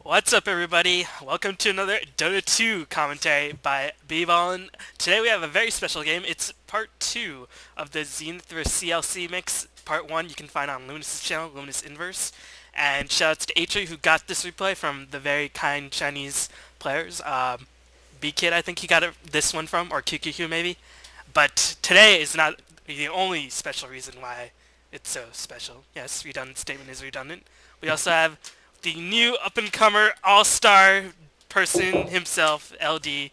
What's up, everybody? Welcome to another Dota 2 commentary by B-Ballin. Today we have a very special game. It's part 2 of the Zenith vs CLC mix. Part 1 you can find on Lunas' channel, Lunas Inverse. And shoutouts to HyHy who got this replay from the very kind Chinese players. B-Kid, I think he got this one from, or QQQ maybe. But today is not the only special reason why it's so special. Yes, redundant statement is redundant. We also have the new up-and-comer all-star person himself, LD,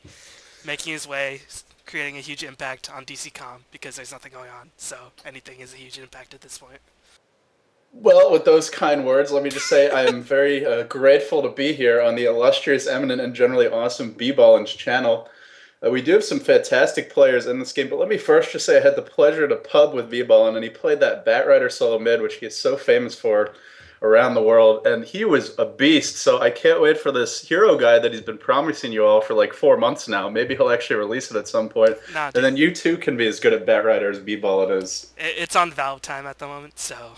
making his way, creating a huge impact on DC.com because there's nothing going on. So anything is a huge impact at this point. Well, with those kind words, let me just say I am very grateful to be here on the illustrious, eminent, and generally awesome B-Ballin's channel. We do have some fantastic players in this game, but let me first just say I had the pleasure to pub with B-Ballin, and he played that Batrider solo mid, which he is so famous for around the world, and he was a beast. So I can't wait for this hero guide that he's been promising you all for like 4 months now. Maybe he'll actually release it at some point. Nah, And then you too can be as good at Batrider as B-Ballin is. it's on Valve time at the moment, so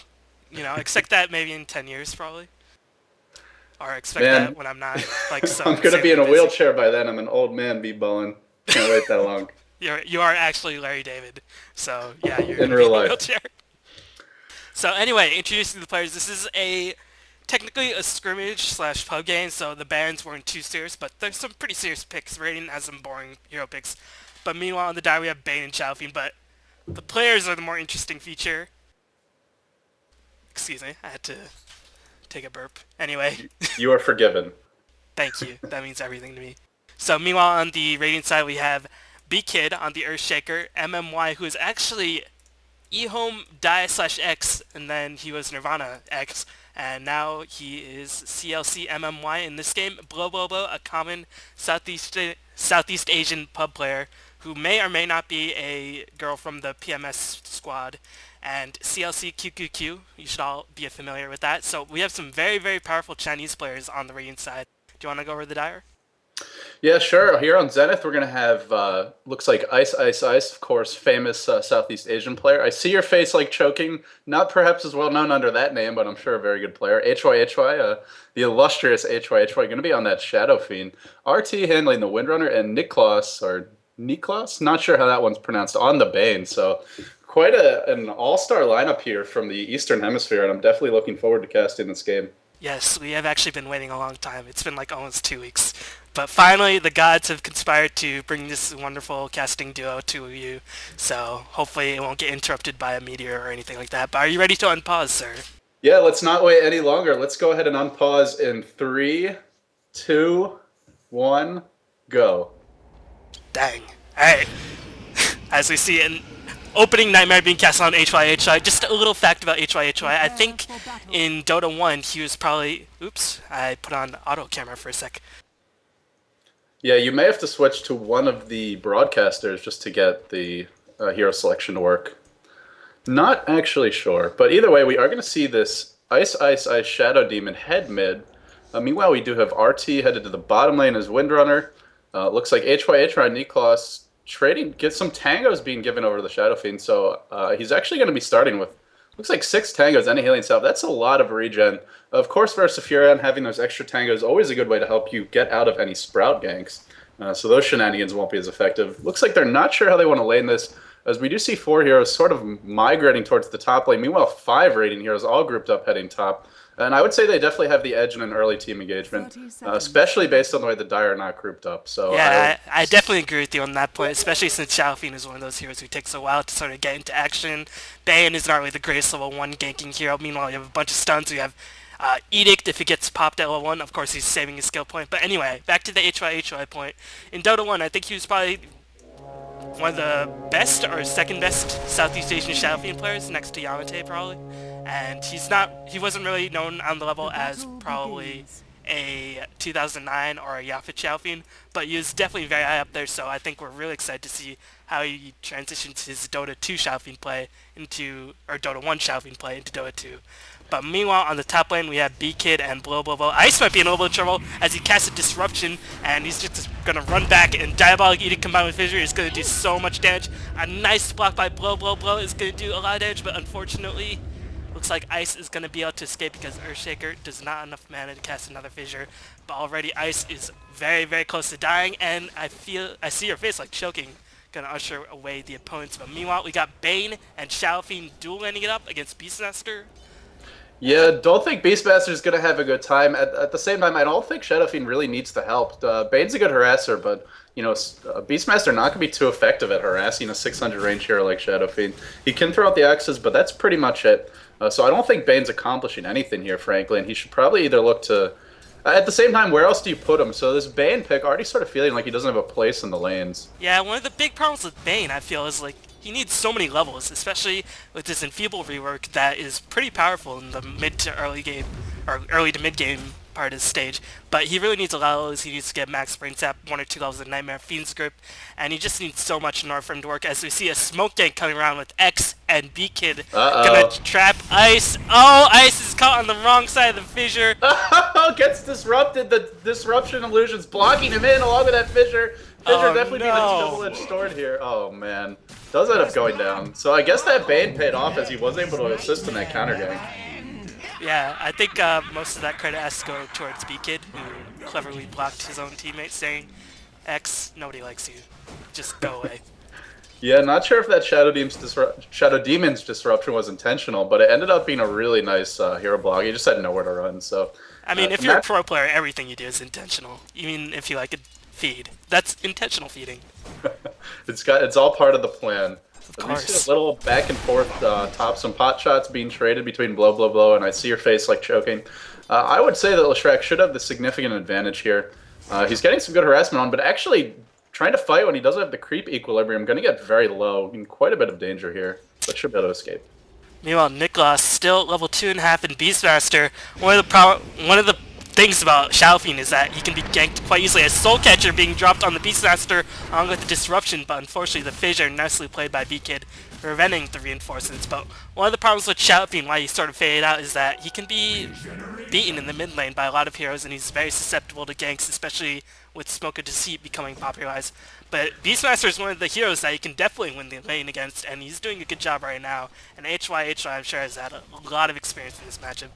expect that maybe in 10 years probably, or expect Man, that when I'm not like so. I'm going to be in a busy. wheelchair by then. I'm an old man, B-Ballin. Can't wait that long. You are actually Larry David, so yeah, you're In gonna be real in a life. wheelchair. So anyway, introducing the players. This is technically a scrimmage slash pub game, so the bans weren't too serious, but there's some pretty serious picks. Raiden has some boring hero picks. But meanwhile, on the die we have Bane and Shadow Fiend, but the players are the more interesting feature. Excuse me, I had to take a burp. Anyway, You are forgiven. thank you. That means everything to me. So meanwhile, on the Radiant side, we have B-Kid on the Earthshaker, MMY, who is actually eHome Die slash X, and then he was Nirvana X, and now he is CLC MMY in this game. Blow Blow Blow, a common Southeast Asian pub player who may or may not be a girl from the PMS squad, and CLC QQQ, you should all be familiar with that. So we have some very, very powerful Chinese players on the Radiant side. Do you want to go over the dire? Yeah, sure. Here on Zenith, we're going to have, looks like Ice Ice Ice, of course, famous Southeast Asian player. I see your face like choking. Not perhaps as well known under that name, but I'm sure a very good player. HyHy, the illustrious HyHy, going to be on that Shadow Fiend. RT handling the Windrunner, and Niklas, not sure how that one's pronounced, on the Bane. So quite an all-star lineup here from the Eastern Hemisphere, and I'm definitely looking forward to casting this game. Yes, we have actually been waiting a long time. It's been like almost 2 weeks. But finally, the gods have conspired to bring this wonderful casting duo to you. So hopefully it won't get interrupted by a meteor or anything like that. But are you ready to unpause, sir? Yeah, let's not wait any longer. Let's go ahead and unpause in 3, 2, 1, go. Dang. Alright. As we see in opening Nightmare being cast on HyHy, just a little fact about HyHy. I think in Dota 1 he was probably... Oops, I put on auto camera for a sec. Yeah, you may have to switch to one of the broadcasters just to get the hero selection to work. Not actually sure, but either way, we are going to see this Ice Ice Ice Shadow Demon head mid. Meanwhile, we do have RT headed to the bottom lane as Windrunner. Looks like HyHy and Niklas trading, get some tangos being given over to the Shadow Fiend, so he's actually going to be starting with, looks like 6 tangos and a healing salve. That's a lot of regen. Of course, versus Furion, having those extra tangos is always a good way to help you get out of any Sprout ganks. So those shenanigans won't be as effective. Looks like they're not sure how they want to lane this, as we do see 4 heroes sort of migrating towards the top lane. Meanwhile, 5 raiding heroes all grouped up heading top. And I would say they definitely have the edge in an early team engagement, especially based on the way the Dire are not grouped up. So yeah, I definitely agree with you on that point, especially since Shadow Fiend is one of those heroes who takes a while to sort of get into action. Bane is not really the greatest level 1 ganking hero. Meanwhile, you have a bunch of stuns. You have Edict, if it gets popped at level 1, of course he's saving his skill point. But anyway, back to the HyHy point. In Dota 1, I think he was probably one of the best or second best Southeast Asian Shadow Fiend players, next to Yamate probably. And he wasn't really known on the level as probably a 2009 or a Yafit Shadow Fiend, but he was definitely very high up there, so I think we're really excited to see how he transitions his Dota 2 Shadow Fiend play into, or Dota 1 Shadow Fiend play into Dota 2. But meanwhile, on the top lane, we have B-Kid and Blow Blow Blow. Ice might be in a little bit of trouble as he casts a Disruption, and he's just going to run back, and Diabolic Edict combined with Fissure is going to do so much damage. A nice block by Blow Blow Blow is going to do a lot of damage, but unfortunately, looks like Ice is going to be able to escape because Earthshaker does not have enough mana to cast another fissure. But already Ice is very, very close to dying, and I see your face like choking, gonna usher away the opponents. But meanwhile, we got Bane and Shadow Fiend dual laning it up against Beastmaster. Yeah, don't think Beastmaster's going to have a good time. At the same time, I don't think Shadow Fiend really needs the help. Bane's a good harasser, but Beastmaster not going to be too effective at harassing a 600 range hero like Shadow Fiend. He can throw out the X's, but that's pretty much it. So I don't think Bane's accomplishing anything here, frankly, and he should probably either look to... At the same time, where else do you put him? So this Bane pick already sort of feeling like he doesn't have a place in the lanes. Yeah, one of the big problems with Bane, I feel, is like he needs so many levels, especially with this Enfeeble rework that is pretty powerful in the mid to early game, or early to mid game part of the stage. But he really needs a lot of levels. He needs to get max brain tap, 1 or 2 levels of Nightmare Fiend's Grip, and he just needs so much in order for him to work. As we see a smoke gank coming around with X and B-Kid gonna trap Ice. Oh, Ice is caught on the wrong side of the fissure. Gets disrupted. The disruption illusion's blocking him in along with that fissure. Fissure definitely being a double-edged sword here. Oh man, does end up going down. So I guess that Bane paid off as he was able to assist in that counter gank. Yeah, I think most of that credit has to go towards B-Kid, who cleverly blocked his own teammate, saying, X, nobody likes you. Just go away. Yeah, not sure if that Shadow Demon's disruption was intentional, but it ended up being a really nice hero block. He just had nowhere to run, so... I mean, if you're a pro player, everything you do is intentional. Even if you like a feed. That's intentional feeding. It's all part of the plan. Of course. We see a little back and forth, some pot shots being traded between blow, and I see your face like choking. I would say that Leshrac should have the significant advantage here. He's getting some good harassment on, but actually trying to fight when he doesn't have the creep equilibrium, going to get very low, in quite a bit of danger here, but should be able to escape. Meanwhile, Niklas still level 2.5 in Beastmaster. One of the things about Shadow Fiend is that he can be ganked quite easily as Soul Catcher being dropped on the Beastmaster along with the disruption, but unfortunately the fissure nicely played by B-Kid, preventing the reinforcements. But one of the problems with Shadow Fiend, why he sort of faded out, is that he can be beaten in the mid lane by a lot of heroes, and he's very susceptible to ganks, especially with Smoke of Deceit becoming popularized. But Beastmaster is one of the heroes that you can definitely win the lane against, and he's doing a good job right now. And HyHy, I'm sure, has had a lot of experience in this matchup.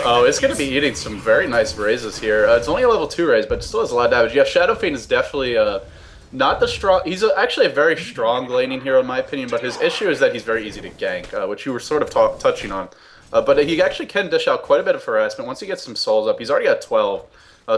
Oh, it's going to be eating some very nice raises here. It's only a level 2 raise, but still has a lot of damage. Yeah, Shadow Fiend is definitely not the strong... He's actually a very strong laning hero, in my opinion, but his issue is that he's very easy to gank, which you were sort of touching on. But he actually can dish out quite a bit of harassment. Once he gets some souls up, he's already got 12.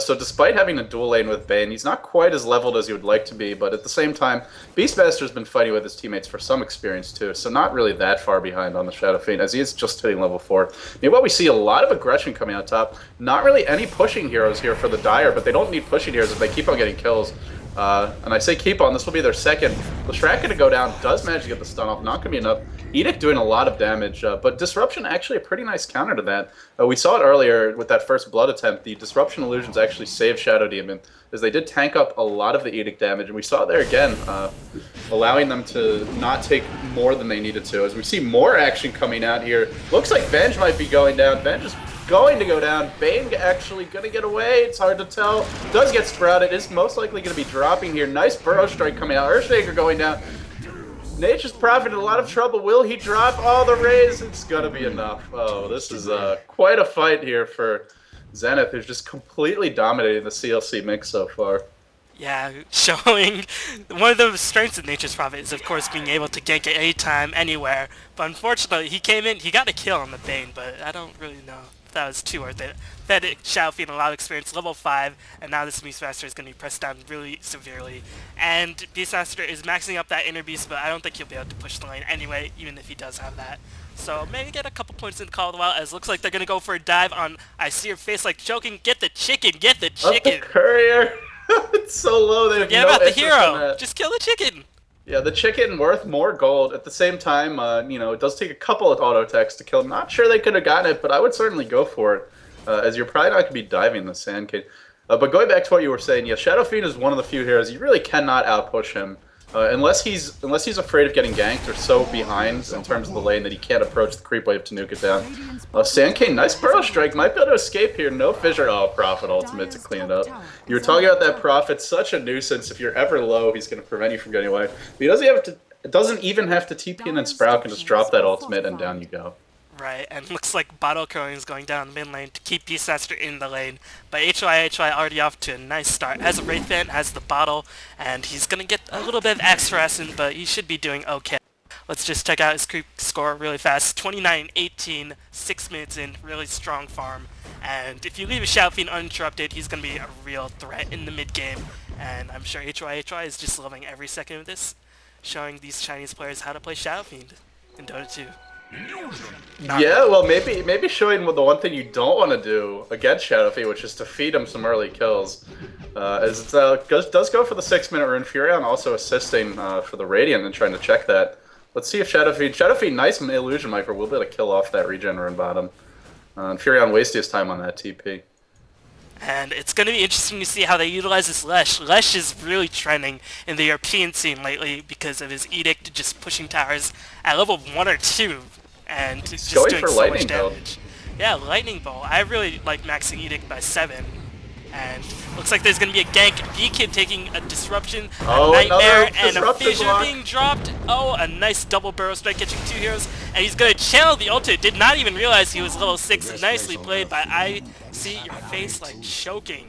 So despite having a dual lane with Bane, he's not quite as leveled as he would like to be, but at the same time, Beastmaster's been fighting with his teammates for some experience too, so not really that far behind on the Shadow Fiend, as he is just hitting level 4. Meanwhile, we see a lot of aggression coming out top. Not really any pushing heroes here for the Dire, but they don't need pushing heroes if they keep on getting kills. And I say keep on, this will be their second. Leshrac going to go down, does manage to get the stun off, not going to be enough. Edict doing a lot of damage, but Disruption actually a pretty nice counter to that. We saw it earlier with that first Blood attempt. The Disruption illusions actually saved Shadow Demon, as they did tank up a lot of the Edict damage, and we saw it there again, allowing them to not take more than they needed to. As we see more action coming out here, looks like Venge might be going down. Venge is going to go down. Bane actually going to get away. It's hard to tell. Does get sprouted. Is most likely going to be dropping here. Nice Burrow Strike coming out. Earthshaker going down. Nature's Prophet in a lot of trouble. Will he drop all the rays? It's going to be enough. Oh, this is quite a fight here for Zenith, who's just completely dominating the CLC mix so far. Yeah, showing one of the strengths of Nature's Prophet is, of course, being able to gank at any time, anywhere. But unfortunately, he came in, he got a kill on the Bane, but I don't really know if that was too worth it. Fed Shadow Fiend a lot of experience, level 5, and now this Beastmaster is going to be pressed down really severely. And Beastmaster is maxing up that Inner Beast, but I don't think he'll be able to push the lane anyway, even if he does have that. So maybe get a couple points in the Call of the Wild, as it looks like they're going to go for a dive on I See Your Face Like Choking. Get the chicken, get the chicken! Up the courier! It's so low, they have Forget no about the interest hero, in that. just kill the chicken! Yeah, the chicken worth more gold. At the same time, it does take a couple of auto attacks to kill him. Not sure they could have gotten it, but I would certainly go for it, as you're probably not going to be diving the Sand Kid. But going back to what you were saying, yeah, Shadow Fiend is one of the few heroes you really cannot outpush him. Unless he's afraid of getting ganked or so behind in terms of the lane that he can't approach the creep wave to nuke it down. Sand King, nice Burrow Strike, might be able to escape here, no fissure. Oh, Prophet ultimate to clean it up. You were talking about that Prophet, such a nuisance. If you're ever low, he's going to prevent you from getting away. But he doesn't even have to TP in, and Sprout can just drop that ultimate and down you go. Right, and looks like Bottle Crowing is going down the mid lane to keep Beastmaster in the lane. But HyHy already off to a nice start. Has a Wraith Band, has the bottle, and he's going to get a little bit of Axe harassment, but he should be doing okay. Let's just check out his creep score really fast. 29-18, 6 minutes in, really strong farm. And if you leave a Shadow Fiend uninterrupted, he's going to be a real threat in the mid game. And I'm sure HyHy is just loving every second of this, showing these Chinese players how to play Shadow Fiend in Dota 2. Yeah, well, maybe showing the one thing you don't want to do against Shadow Fiend, which is to feed him some early kills. As it does go for the 6-minute rune. Furion also assisting for the Radiant and trying to check that. Let's see if Shadow Fiend, nice Illusion Viper, will be able to kill off that regen rune bottom. And Furion wasting his time on that TP. And it's going to be interesting to see how they utilize this Lesh. Lesh is really trending in the European scene lately because of his edict just pushing towers at level 1 or 2 and just going doing for so much lightning damage. Yeah, Lightning Bolt. I really like maxing edict by 7. And looks like there's going to be a gank. B-Kid taking a disruption, a nightmare, and a fissure block being dropped. Oh, a nice double barrel strike catching 2 heroes. And he's going to channel the ultimate. Did not even realize he was level 6. Nicely played by I see your face like choking.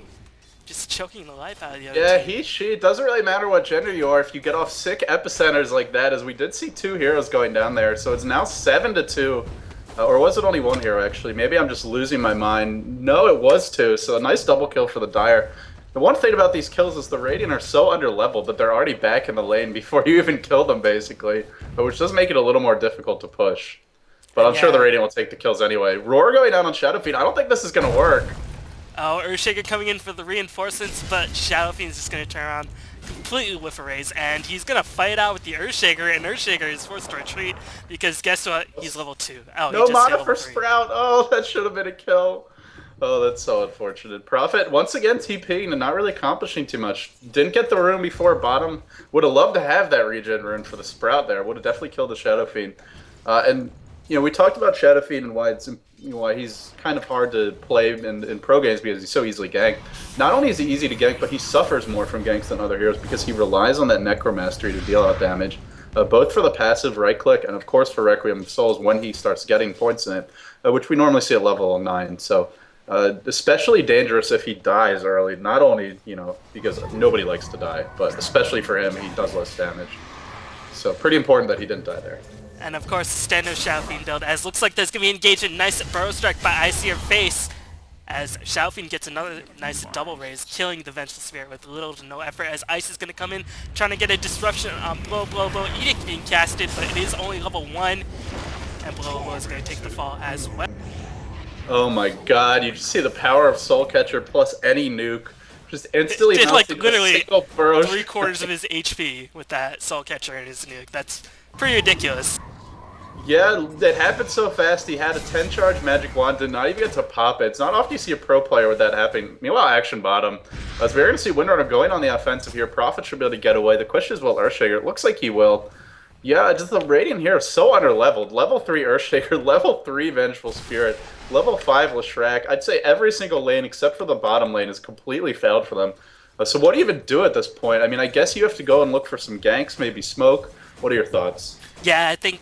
Just choking the life out of the other Yeah, team. she. It doesn't really matter what gender you are if you get off sick epicenters like that, as we did see 2 heroes going down there. So it's now 7-2. Or was it only 1 hero, actually? Maybe I'm just losing my mind. No, it was 2, so a nice double kill for the Dire. The one thing about these kills is the Radiant are so under-leveled that they're already back in the lane before you even kill them, basically. Which does make it a little more difficult to push. But I'm sure the Radiant will take the kills anyway. Roar going down on Shadow Fiend. I don't think this is going to work. Oh, Earthshaker coming in for the reinforcements, but Shadow Fiend's just going to turn around, completely whiff a raise, and he's going to fight out with the Earthshaker, and Earthshaker is forced to retreat because guess what? He's level 2. Oh, No he just mana for Sprout. Oh, that should have been a kill. Oh, that's so unfortunate. Prophet, once again, TPing and not really accomplishing too much. Didn't get the rune before bottom. Would have loved to have that regen rune for the Sprout there. Would have definitely killed the Shadow Fiend. And, you know, we talked about Shadow Fiend and why he's kind of hard to play in pro games because he's so easily ganked. Not only is he easy to gank, but he suffers more from ganks than other heroes because he relies on that Necromastery to deal out damage. Both for the passive right-click and, of course, for Requiem of Souls when he starts getting points in it, which we normally see at level 9. So, especially dangerous if he dies early, not only, you know, because nobody likes to die, but especially for him, he does less damage. So, pretty important that he didn't die there. And of course, standard Shadow Fiend build, as looks like there's going to be engagement. Nice Burrow Strike by Icy Your Face, as Shadow Fiend gets another nice double raise, killing the Vengeful Spirit with little to no effort, as Ice is going to come in, trying to get a disruption on Blow. Edict being casted, but it is only level 1, and Blow is going to take the fall as well. Oh my god, you just see the power of Soul Catcher plus any nuke. Just instantly did like mounting literally a single burrow 3/4 of his HP with that Soul Catcher and his nuke. That's pretty ridiculous. Yeah, it happened so fast. He had a 10 charge magic wand, did not even get to pop it. It's not often you see a pro player with that happening. Meanwhile, Action Bottom. As we're going to see Windrunner going on the offensive here. Prophet should be able to get away. The question is, will Earthshaker? It looks like he will. Yeah, just the Radiant here is so under-leveled. Level 3 Earthshaker, level 3 Vengeful Spirit, level 5 Leshrac. I'd say every single lane except for the bottom lane has completely failed for them. So what do you even do at this point? I mean, I guess you have to go and look for some ganks, maybe smoke. What are your thoughts? Yeah, I think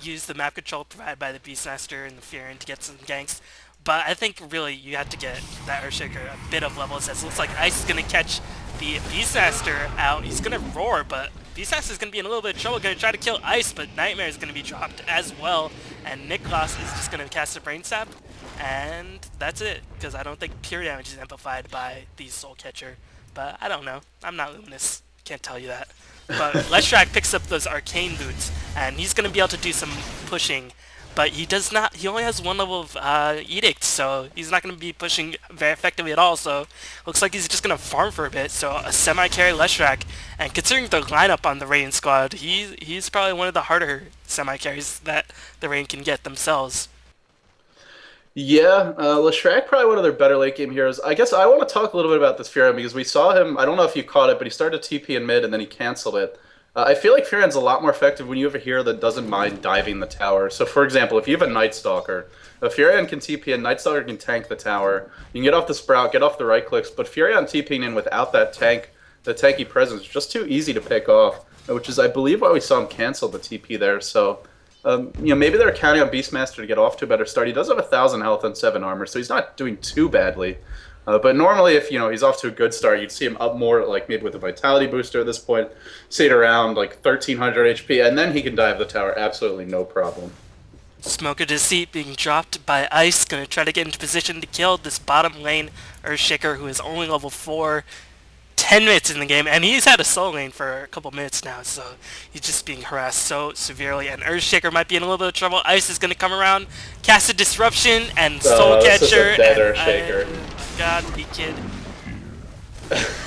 use the map control provided by the Beastmaster and the Furion to get some ganks. But I think really you have to get that Earthshaker a bit of level. It looks like Ice is going to catch the Beastmaster out. He's going to roar, but Beastmaster is going to be in a little bit of trouble. Going to try to kill Ice, but Nightmare is going to be dropped as well. And Niklas is just going to cast a Brain Sap. And that's it, because I don't think pure damage is amplified by the Soul Catcher. But I don't know. I'm not Luminous. Can't tell you that. But Leshrac picks up those Arcane Boots, and he's going to be able to do some pushing. But he does not. He only has 1 level of Edict, so he's not going to be pushing very effectively at all. So looks like he's just going to farm for a bit. So a semi-carry Leshrac, and considering the lineup on the Radiant squad, he's probably one of the harder semi-carries that the Radiant can get themselves. Yeah, Leshrac probably one of their better late game heroes. I guess I want to talk a little bit about this Furion because we saw him. I don't know if you caught it, but he started TP in mid and then he canceled it. I feel like Furion's a lot more effective when you have a hero that doesn't mind diving the tower. So, for example, if you have a Night Stalker, Furion can TP and Night Stalker can tank the tower. You can get off the Sprout, get off the right clicks, but Furion TPing in without that the tanky presence, is just too easy to pick off, which is, I believe, why we saw him cancel the TP there. So, Maybe they're counting on Beastmaster to get off to a better start. He does have 1,000 health and 7 armor, so he's not doing too badly. But normally, if he's off to a good start, you'd see him up more, like maybe with a vitality booster at this point, see it around like 1,300 HP, and then he can dive the tower absolutely no problem. Smoke of Deceit being dropped by Ice, gonna try to get into position to kill this bottom lane Earthshaker, who is only level 4. 10 minutes in the game, and he's had a solo lane for a couple minutes now, so he's just being harassed so severely, and Earthshaker might be in a little bit of trouble. Ice is going to come around, cast a Disruption, and Soul Catcher. This is a dead Earthshaker. God, kid.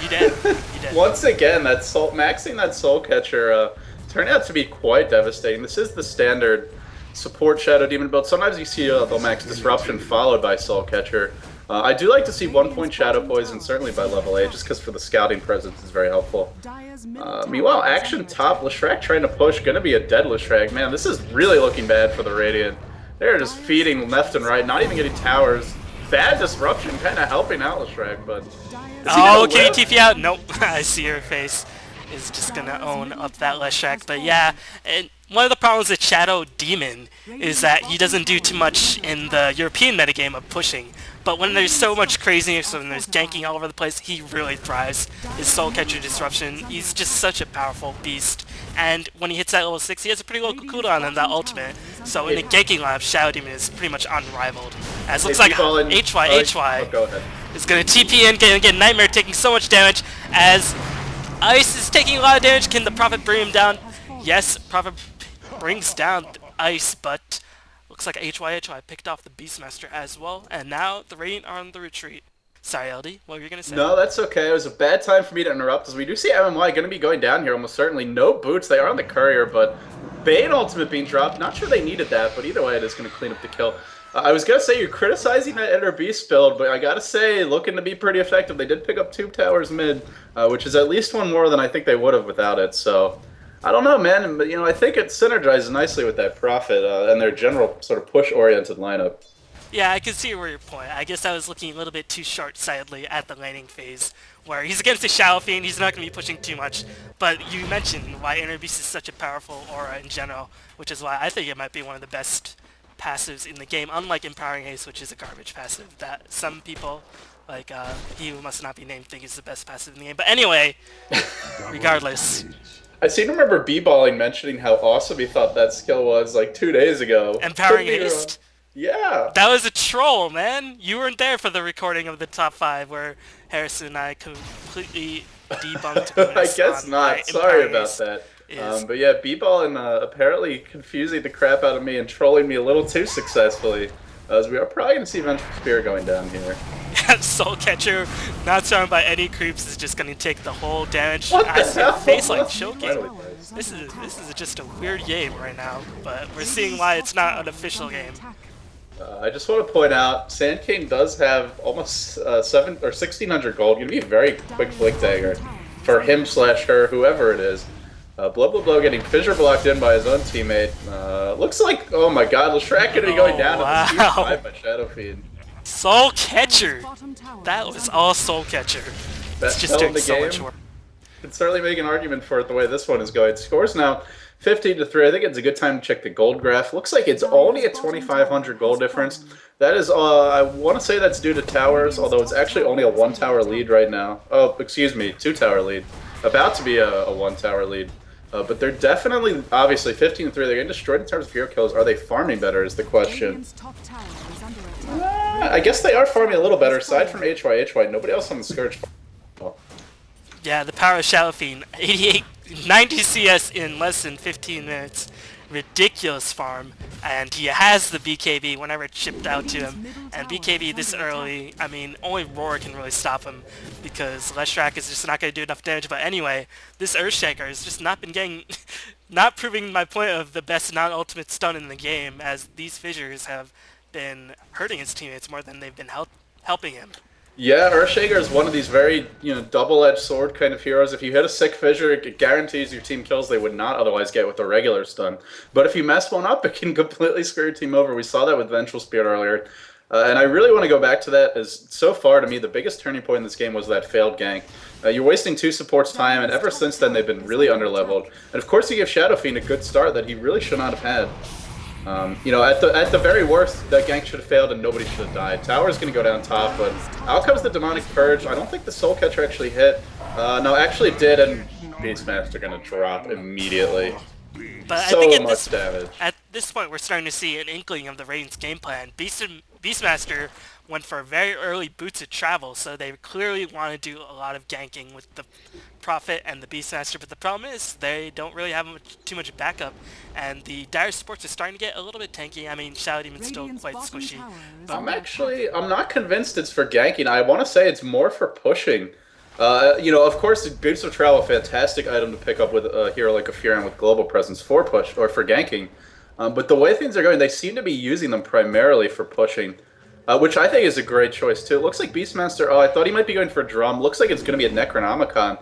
You dead. You dead. Once again, maxing that Soul Catcher turned out to be quite devastating. This is the standard support Shadow Demon build. Sometimes you see they'll max Disruption followed by Soul Catcher. I do like to see 1-point Shadow Poison, certainly by level 8, just because for the scouting presence is very helpful. Meanwhile, action top, Leshrac trying to push, gonna be a dead Leshrac. Man, this is really looking bad for the Radiant. They're just feeding left and right, not even getting towers. Bad Disruption, kind of helping out Leshrac, but... Oh, can you TP out? Nope, I see her face. Is just gonna own up that Leshrac, but yeah, and one of the problems with Shadow Demon is that he doesn't do too much in the European metagame of pushing. But when there's so much craziness, when there's ganking all over the place, he really thrives. His Soul Catcher Disruption, he's just such a powerful beast. And when he hits that level 6, he has a pretty low cooldown on that ultimate. So in the ganking lab, Shadow Demon is pretty much unrivaled. As looks like HyHy is going to TP in, get Nightmare taking so much damage. As Ice is taking a lot of damage, can the Prophet bring him down? Yes, Prophet brings down Ice, but... looks like HyHy picked off the Beastmaster as well, and now the Radiant are on the retreat. Sorry, LD, what were you going to say? No, that's okay. It was a bad time for me to interrupt, as we do see MMY going to be going down here almost certainly. No boots, they are on the courier, but Bane ultimate being dropped. Not sure they needed that, but either way it is going to clean up the kill. I was going to say you're criticizing that Ender Beast build, but I got to say, looking to be pretty effective. They did pick up 2 towers mid, which is at least 1 more than I think they would have without it, so... I don't know, man, but I think it synergizes nicely with that Prophet and their general sort of push-oriented lineup. Yeah, I can see where your point. I guess I was looking a little bit too short-sightedly at the laning phase, where he's against the Shadow Fiend, he's not going to be pushing too much. But you mentioned why Inner Beast is such a powerful aura in general, which is why I think it might be one of the best passives in the game, unlike Empowering Haste, which is a garbage passive that some people, like he who must not be named, think is the best passive in the game. But anyway, regardless... I seem to remember B-Balling mentioning how awesome he thought that skill was like 2 days ago. Empowering Haste? Yeah. That was a troll, man. You weren't there for the recording of the top 5 where Harrison and I completely debunked I guess not. Sorry about that. But yeah, B-Balling apparently confusing the crap out of me and trolling me a little too successfully. As we are probably going to see Vengeful Spear going down here. Soul Catcher, not surrounded by any creeps, is just going to take the whole damage. What the hell? Face like choking. This is just a weird game right now, but we're seeing why it's not an official game. I just want to point out, Sand King does have almost 1,600 gold. Going to be a very quick flick dagger for him / her, whoever it is. Blow getting fissure blocked in by his own teammate. Looks like, oh my god, Leshrac going to be going down to the T5 by Shadow Fiend. Soul Catcher! That was all Soul Catcher. It's just doing so much work. Can certainly make an argument for it the way this one is going. Scores now 15-3. I think it's a good time to check the gold graph. Looks like it's only a 2,500 gold difference. That is, I want to say that's due to towers, although it's actually only a 1-tower lead right now. Oh, excuse me, 2-tower lead. About to be a 1-tower lead. But they're definitely, obviously, 15-3. They're getting destroyed in terms of hero kills. Are they farming better is the question. I guess they are farming a little better. Aside from HyHy, nobody else on the Scourge. Yeah, the power of Shadow Fiend. 90 CS in less than 15 minutes. Ridiculous farm. And he has the BKB whenever it's shipped out to him. And BKB this early, I mean, only Roar can really stop him because Leshrac is just not going to do enough damage. But anyway, this Earthshaker has just not been getting... not proving my point of the best non-ultimate stun in the game, as these fissures have been hurting his teammates more than they've been helping him. Yeah, Earthshaker is one of these very, double-edged sword kind of heroes. If you hit a sick fissure, it guarantees your team kills they would not otherwise get with a regular stun. But if you mess one up, it can completely screw your team over. We saw that with Vengeful Spear earlier. And I really want to go back to that, as so far, to me, the biggest turning point in this game was that failed gank. You're wasting 2 supports' time, and ever since then, they've been really underleveled. And of course, you give Shadow Fiend a good start that he really should not have had. At the very worst, that gank should have failed and nobody should have died. Tower's going to go down top, but out comes the Demonic Purge. I don't think the Soul Catcher actually hit. No, actually it did, and Beastmaster going to drop immediately. But So I think much damage. at this point, we're starting to see an inkling of the Radiant's game plan. Beastmaster went for very early boots of travel, so they clearly want to do a lot of ganking with the Prophet and the Beastmaster, but the problem is they don't really have too much backup, and the Dire supports are starting to get a little bit tanky. I mean, Shadow Demon's still quite squishy. I'm not convinced it's for ganking. I want to say it's more for pushing. Of course, Boots of Travel, a fantastic item to pick up with a hero like a Furon with global presence for push or for ganking. But the way things are going, they seem to be using them primarily for pushing, which I think is a great choice too. It looks like Beastmaster. Oh, I thought he might be going for a drum. Looks like it's going to be a Necronomicon,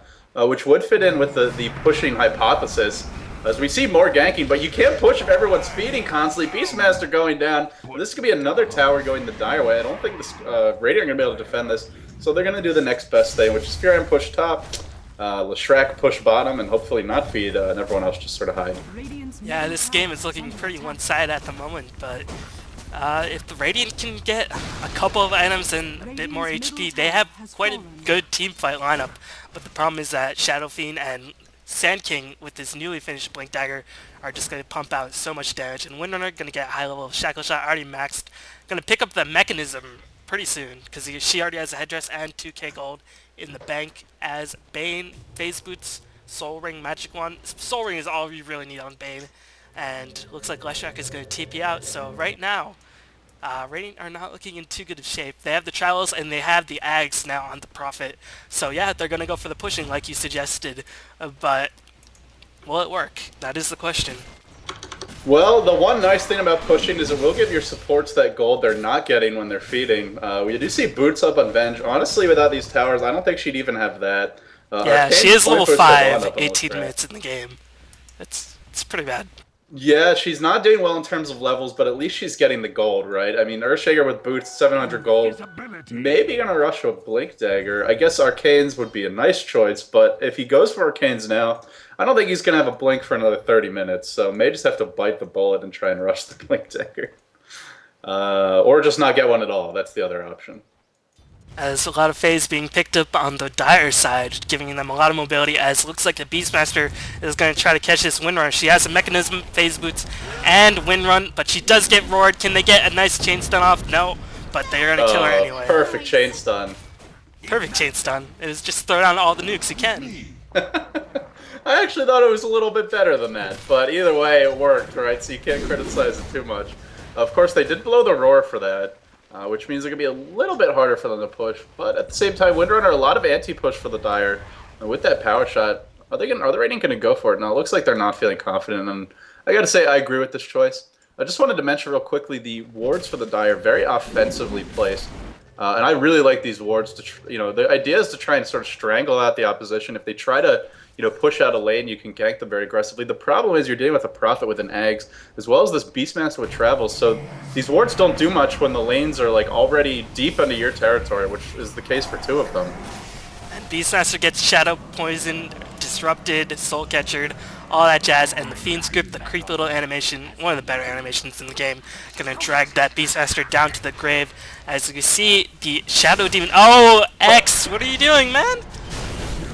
which would fit in with the pushing hypothesis. As we see more ganking, but you can't push if everyone's feeding constantly. Beastmaster going down. This could be another tower going the Dire way. I don't think this Radiant are going to be able to defend this. So they're going to do the next best thing, which is Furon push top, Leshrac push bottom, and hopefully not feed, and everyone else just sort of hide. Yeah, this game is looking pretty one-sided at the moment, but if the Radiant can get a couple of items and a bit more HP, they have quite a good team fight lineup. But the problem is that Shadow Fiend and Sand King with his newly finished Blink Dagger are just going to pump out so much damage, and Windrunner going to get high level Shackle Shot already maxed, going to pick up the Mechanism pretty soon because she already has a headdress and 2k gold in the bank as Bane, Phase Boots, Soul Ring, Magic Wand. Soul Ring is all you really need on Bane, and looks like Leshrac is going to TP out. So right now, Radiant are not looking in too good of shape. They have the Travels and they have the Ags now on the Prophet. So yeah, they're going to go for the pushing like you suggested, but will it work? That is the question. Well, the one nice thing about pushing is it will give your supports that gold they're not getting when they're feeding. We do see Boots up on Venge. Honestly, without these towers, I don't think she'd even have that. Yeah, she is level 5, 18 minutes in the game. It's pretty bad. Yeah, she's not doing well in terms of levels, but at least she's getting the gold, right? I mean, Earthshaker with Boots, 700 gold. Maybe gonna rush a Blink Dagger. I guess Arcanes would be a nice choice, but if he goes for Arcanes now, I don't think he's gonna have a Blink for another 30 minutes, so may just have to bite the bullet and try and rush the Blink Dagger. Or just not get one at all. That's the other option. As a lot of phase being picked up on the Dire side, giving them a lot of mobility, as looks like the Beastmaster is going to try to catch this Windrun. She has a Mechanism, Phase Boots, and Windrun, but she does get roared. Can they get a nice chain stun off? No, but they're going to kill her anyway. Perfect chain stun. Perfect chain stun. It was just throw down all the nukes you can. I actually thought it was a little bit better than that, but either way it worked, right? So you can't criticize it too much. Of course, they did blow the roar for that. Which means it could be a little bit harder for them to push, but at the same time, Windrunner a lot of anti-push for the Dire. And with that power shot, are the Radiant going to go for it? Now, it looks like they're not feeling confident, and I got to say, I agree with this choice. I just wanted to mention real quickly the wards for the Dire, very offensively placed. And I really like these wards. The idea is to try and sort of strangle out the opposition. If they try to push out a lane, you can gank them very aggressively. The problem is you're dealing with a Prophet with an Ags, as well as this Beastmaster with Travels, so these wards don't do much when the lanes are like already deep into your territory, which is the case for two of them. And Beastmaster gets Shadow Poisoned, Disrupted, Soul Catchered, all that jazz, and the Fiend Script, the creepy little animation, one of the better animations in the game, gonna drag that Beastmaster down to the grave. As you see, the Shadow Demon... Oh, X! What are you doing, man?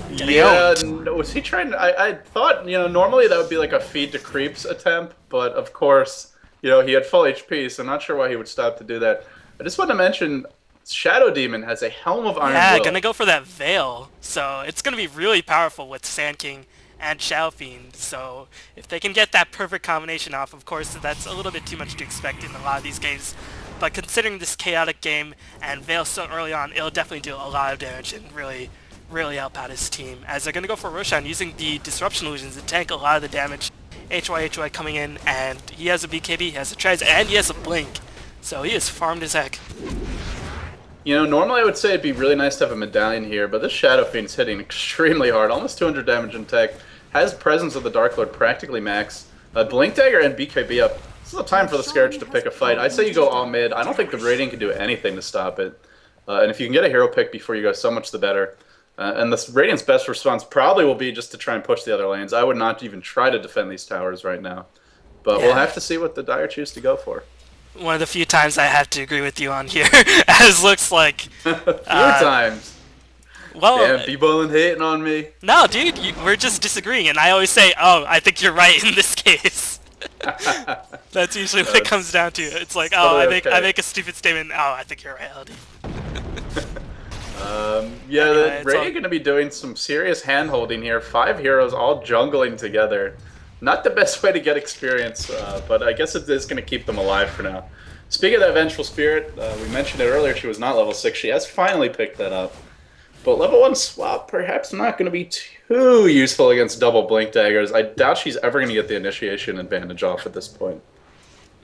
Yeah, was he trying to... I thought, normally that would be like a feed to creeps attempt, but of course, he had full HP, so I'm not sure why he would stop to do that. I just want to mention, Shadow Demon has a Helm of Iron Will. Yeah, gonna go for that Veil, so it's gonna be really powerful with Sand King and Shadow Fiend, so if they can get that perfect combination off, of course, that's a little bit too much to expect in a lot of these games, but considering this chaotic game and Veil so early on, it'll definitely do a lot of damage and really help out his team, as they're going to go for Roshan using the Disruption Illusions to tank a lot of the damage. HyHy coming in, and he has a BKB, he has a Trez, and he has a Blink, so he is farmed as heck. Normally I would say it'd be really nice to have a Medallion here, but this Shadow Fiend's hitting extremely hard, almost 200 damage in tech, has Presence of the Dark Lord practically max, Blink Dagger and BKB up. This is the time for the Scourge to pick a fight. I say you go all mid. I don't think the Radiant can do anything to stop it, and if you can get a hero pick before you go, so much the better. And the Radiant's best response probably will be just to try and push the other lanes. I would not even try to defend these towers right now. But Yeah. we'll have to see what the Dire choose to go for. One of the few times I have to agree with you on here, as looks like. A few times. Well, Damn, B-Ballin hating on me. no, dude, we're just disagreeing, and I always say, "Oh, I think you're right in this case." That's usually what it comes down to. It's like, oh, totally I okay. make a stupid statement. Oh, I think you're right, Aldi. Yeah, Anyway, the it's Ray all- are going to be doing some serious hand-holding here. 5 heroes all jungling together. Not the best way to get experience, but I guess it is going to keep them alive for now. Speaking of that Vengeful Spirit, we mentioned it earlier, she was not level 6. She has finally picked that up. But level 1 swap, perhaps not going to be too useful against double Blink Daggers. I doubt she's ever going to get the initiation advantage off at this point.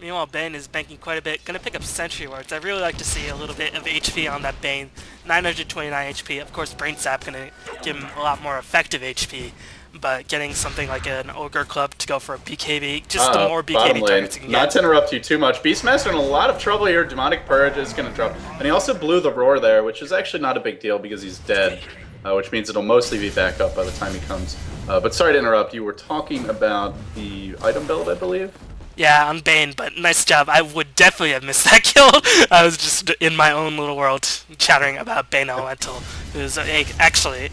Meanwhile, Bane is banking quite a bit. Gonna pick up Sentry Wards. I really like to see a little bit of HP on that Bane. 929 HP. Of course, Brain Sap gonna give him a lot more effective HP. But getting something like an Ogre Club to go for a BKB, just the more Bottom BKB lane. targets you can Not get. to interrupt you too much. Beastmaster in a lot of trouble here. Demonic Purge is going to drop. And he also blew the Roar there, which is actually not a big deal because he's dead. Which means it'll mostly be back up by the time he comes. But sorry to interrupt. You were talking about the item build, I believe? Yeah, on Bane, but nice job. I would definitely have missed that kill. I was just in my own little world chattering about Bane Elemental. It was actually...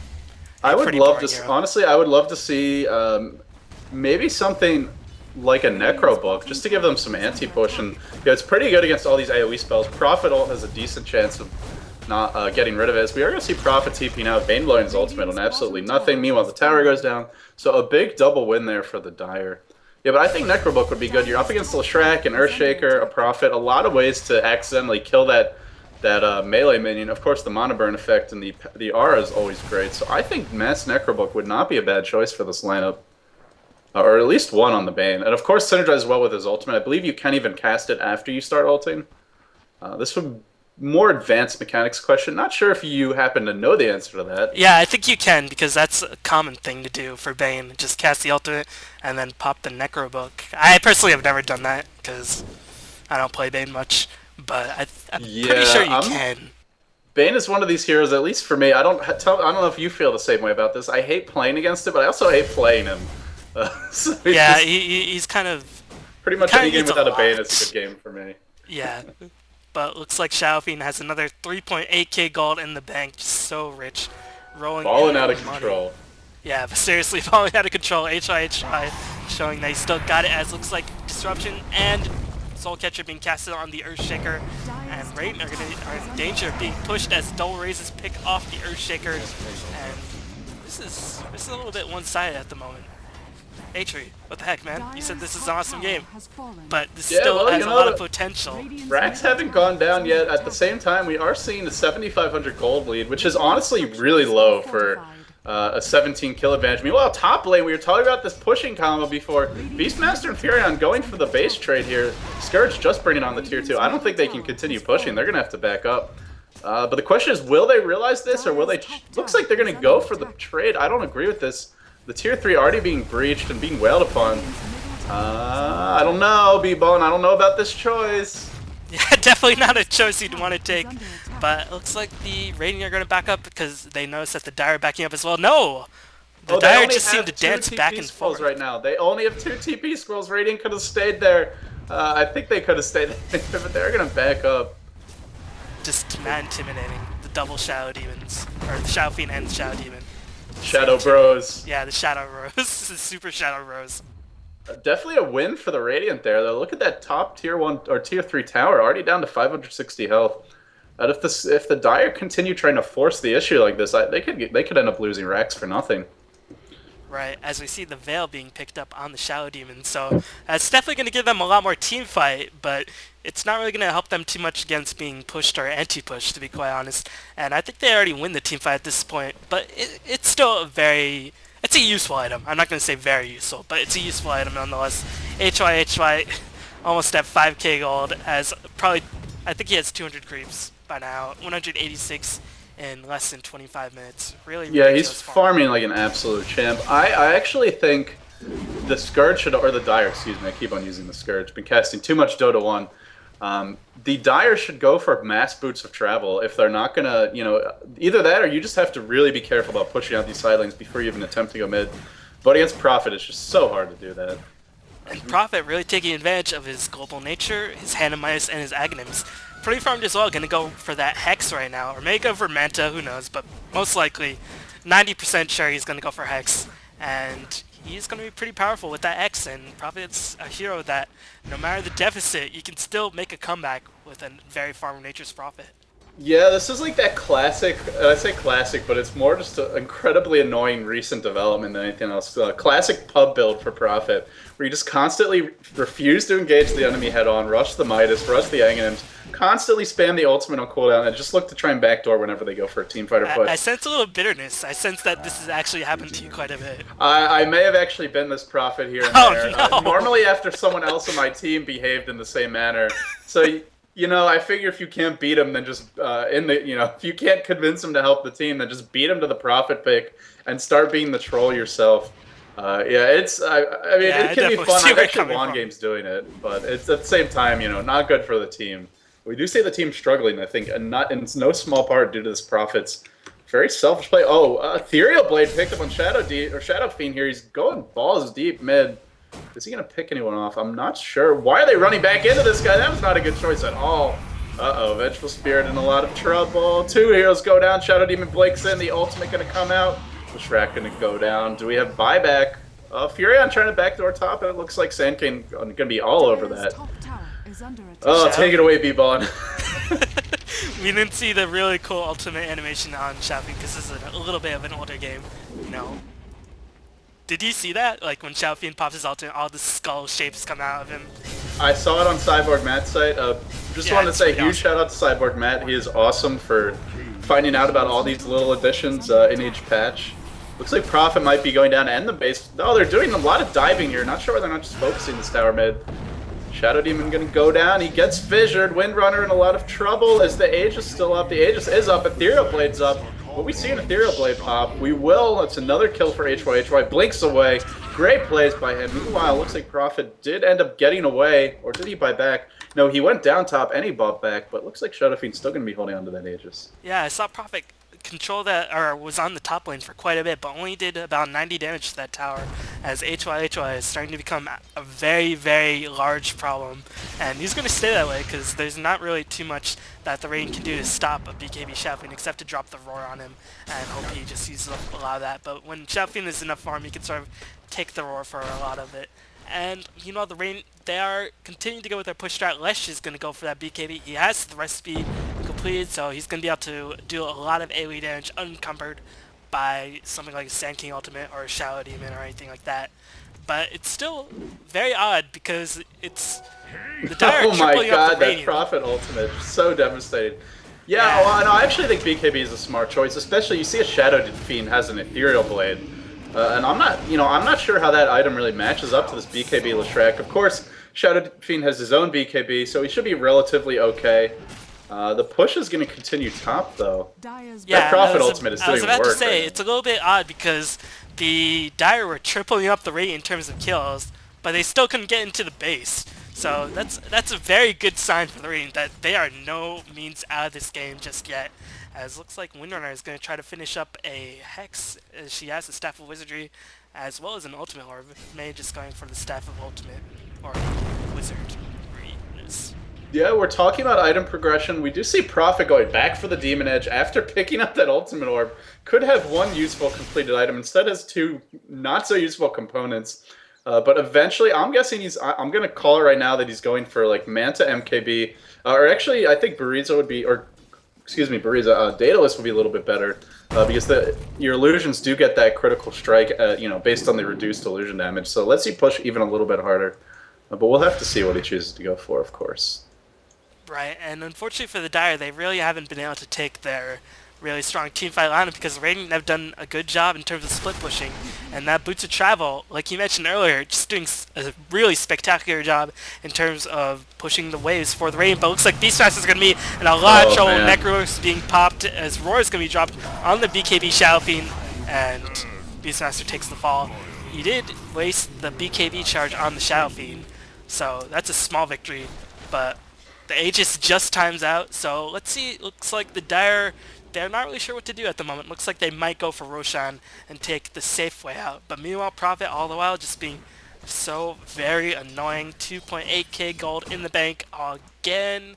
I would pretty love boring to, hero. honestly, I would love to see maybe something like a Necro Book, just to give them some anti-push. And it's pretty good against all these AoE spells. Prophet ult has a decent chance of not getting rid of it. As we are going to see Prophet TP now. Bane blowing his ultimate on absolutely nothing. Meanwhile, the tower goes down. So a big double win there for the Dire. Yeah, but I think Necro Book would be good. You're up against Leshrac, an Earthshaker, a Prophet, a lot of ways to accidentally kill that melee minion. Of course, the mana burn effect and the aura is always great. So I think Mass Necrobook would not be a bad choice for this lineup. Or at least one on the Bane. And of course, synergizes well with his ultimate. I believe you can even cast it after you start ulting. This would more advanced mechanics question. Not sure if you happen to know the answer to that. Yeah, I think you can, because that's a common thing to do for Bane. Just cast the ultimate and then pop the Necro Book. I personally have never done that, because I don't play Bane much. But I'm pretty sure you can. Bane is one of these heroes, at least for me. I don't know if you feel the same way about this. I hate playing against it, but I also hate playing him. So Yeah, he's kind of... pretty much kinda any game needs a without a Bane lot. is a good game for me. Yeah. But looks like Shadow Fiend has another 3.8k gold in the bank. Just so rich. Rolling Falling in out of money. control. Yeah, but seriously, falling out of control. HyHy showing that he still got it, as looks like Disruption and Soul Catcher being casted on the Earthshaker. And Raiden are in danger of being pushed as Dull Raises pick off the Earthshaker. And this is a little bit one-sided at the moment. Atri, what the heck, man? You said this is an awesome game, but this still has a lot of potential. Racks haven't gone down yet. At the same time, we are seeing a 7,500 gold lead, which is honestly really low for a 17 kill advantage. Meanwhile, top lane, we were talking about this pushing combo before. Beastmaster and Furion going for the base trade here. Scourge just bringing on the tier 2. I don't think they can continue pushing. They're going to have to back up. But the question is, will they realize this, or will they... Looks like they're going to go for the trade. I don't agree with this. The tier 3 already being breached and being wailed upon. I don't know, B-Bone. I don't know about this choice. Yeah, definitely not a choice you'd want to take. But it looks like the Radiant are going to back up because they notice that the Dire are backing up as well. No! The They Dire only just seem have to two dance back TP and scrolls forth. right now. They only have 2 TP scrolls. Radiant could have stayed there. I think they could have stayed there, but they're going to back up. Just not intimidating. The double Shadow Demons. Or the Shadow Fiend and the Shadow Demon. Shadow Bros. Yeah, the Shadow Rose. The Super Shadow Rose. Definitely a win for the Radiant there, though. Look at that top tier 1 or tier 3 tower, already down to 560 health. And if the Dire continue trying to force the issue like this, they could end up losing racks for nothing. Right, as we see the Veil being picked up on the Shadow Demon, so it's definitely going to give them a lot more team fight, but it's not really going to help them too much against being pushed or anti-pushed, to be quite honest. And I think they already win the team fight at this point, but it's still it's a useful item. I'm not going to say very useful, but it's a useful item nonetheless. HyHy almost at 5k gold, as probably, I think he has 200 creeps by now, 186 in less than 25 minutes. Really Yeah, he's ridiculous farm. farming like an absolute champ. I actually think the Scourge should, or the Dire, excuse me, I keep on using the Scourge. Been casting too much Dota 1. The Dire should go for mass boots of travel if they're not gonna, either that or you just have to really be careful about pushing out these side lanes before you even attempt to go mid. But against Prophet, it's just so hard to do that. And Prophet really taking advantage of his global nature, his Hanamitis, and his Aghanims. Pretty farmed as well, gonna go for that Hex right now, or maybe go for Manta, who knows, but most likely, 90% sure he's gonna go for Hex. And he's gonna be pretty powerful with that X, and Prophet's a hero that, no matter the deficit, you can still make a comeback with a very farm nature's Prophet. Yeah, this is like that classic. I say classic, but it's more just an incredibly annoying recent development than anything else. Classic pub build for Prophet, where you just constantly refuse to engage the enemy head on, rush the Midas, rush the Aghanims, constantly spam the ultimate on cooldown, and just look to try and backdoor whenever they go for a team fight or push. I sense a little bitterness. I sense that this has actually happened to you quite a bit. I may have actually been this Prophet here and Oh, there. no. Normally, after someone else on my team behaved in the same manner, so. You know, I figure if you can't beat him, then just if you can't convince him to help the team, then just beat him to the Prophet pick and start being the troll yourself. It's. I mean, Yeah, it can be definitely fun. see I've where you're actually coming won from. games doing it, but it's at the same time, not good for the team. We do see the team struggling, I think, and it's no small part due to this Prophet's very selfish play. Oh, Ethereal Blade picked up on Shadow Fiend here. He's going balls deep mid. Is he going to pick anyone off? I'm not sure. Why are they running back into this guy? That was not a good choice at all. Uh-oh, Vengeful Spirit in a lot of trouble. Two heroes go down. Shadow Demon Blake's in. The ultimate going to come out. Leshrac going to go down. Do we have buyback? Furion trying to backdoor top, and it looks like Sand King going to be all over that. Oh, take it away, B-Bon. We didn't see the really cool ultimate animation on Shadow because this is a little bit of an older game, Did you see that? Like when Shadow Fiend pops his ultimate, all the skull shapes come out of him. I saw it on Cyborg Matt's site. Just wanted to say huge awesome. shout out to Cyborg Matt. He is awesome for finding out about all these little additions in each patch. Looks like Prophet might be going down to end the base. No, they're doing a lot of diving here. Not sure why they're not just focusing this tower mid. Shadow Demon gonna go down. He gets fissured. Windrunner in a lot of trouble as the Aegis still up. The Aegis is up. Ethereal Blade's up. Will we see an Ethereal Blade pop? We will. It's another kill for HyHy. Blinks away. Great plays by him. Meanwhile, looks like Prophet did end up getting away. Or did he buy back? No, he went down top and he bought back. But looks like Shadow Fiend's still going to be holding on to that Aegis. Yeah, I saw Prophet control that, or was on the top lane for quite a bit, but only did about 90 damage to that tower, as HyHy is starting to become a very, very large problem. And he's going to stay that way, because there's not really too much that the Raiden can do to stop a BKB Shadow Fiend, except to drop the roar on him, and hope he just uses a lot of that. But when Shadow Fiend is enough farm, you can sort of take the roar for a lot of it. And, the Raiden, they are continuing to go with their push strat. Lesh is going to go for that BKB. He has the recipe completed, so he's going to be able to do a lot of AoE damage unencumbered by something like a Sand King Ultimate or a Shadow Demon or anything like that. But it's still very odd because it's the Dire Oh my tripling up god, the that Raiden. Prophet ultimate. So devastating. Yeah, well, no, I actually think BKB is a smart choice, especially you see a Shadow Fiend has an Ethereal Blade. And I'm not sure how that item really matches up to this BKB Leshrac. Of course, Shadow Fiend has his own BKB, so he should be relatively okay. The push is going to continue top, though. Yeah, that Prophet ultimate is doing I was about to work say, right it's a little bit odd because the Dire were tripling up the rate in terms of kills, but they still couldn't get into the base. So that's a very good sign for the Raiden that they are no means out of this game just yet. As looks like Windrunner is going to try to finish up a Hex. She has the Staff of Wizardry as well as an Ultimate Orb. May just going for the Staff of Ultimate or Wizardry. Yeah, we're talking about item progression. We do see Prophet going back for the Demon Edge after picking up that Ultimate Orb. Could have one useful completed item. Instead has two not so useful components. But eventually, I'm guessing I'm going to call it right now that he's going for like Manta MKB. Or actually, I think Bariza would be, or excuse me, Bariza, Daedalus would be a little bit better. Because your illusions do get that critical strike, based on the reduced illusion damage. So let's see push even a little bit harder. But we'll have to see what he chooses to go for, of course. Right, and unfortunately for the Dire, they really haven't been able to take their really strong teamfight lineup because the Raiden have done a good job in terms of split pushing. And that Boots of Travel, like you mentioned earlier, just doing a really spectacular job in terms of pushing the waves for the Raiden. But it looks like Beastmaster is going to be in a lot of trouble. Necros is being popped as Roar is going to be dropped on the BKB Shadow Fiend, and Beastmaster takes the fall. He did waste the BKB charge on the Shadow Fiend, so that's a small victory, but the Aegis just times out, so let's see. Looks like the Dire, they're not really sure what to do at the moment. Looks like they might go for Roshan and take the safe way out. But meanwhile, Prophet all the while just being So very annoying. 2.8k gold in the bank again.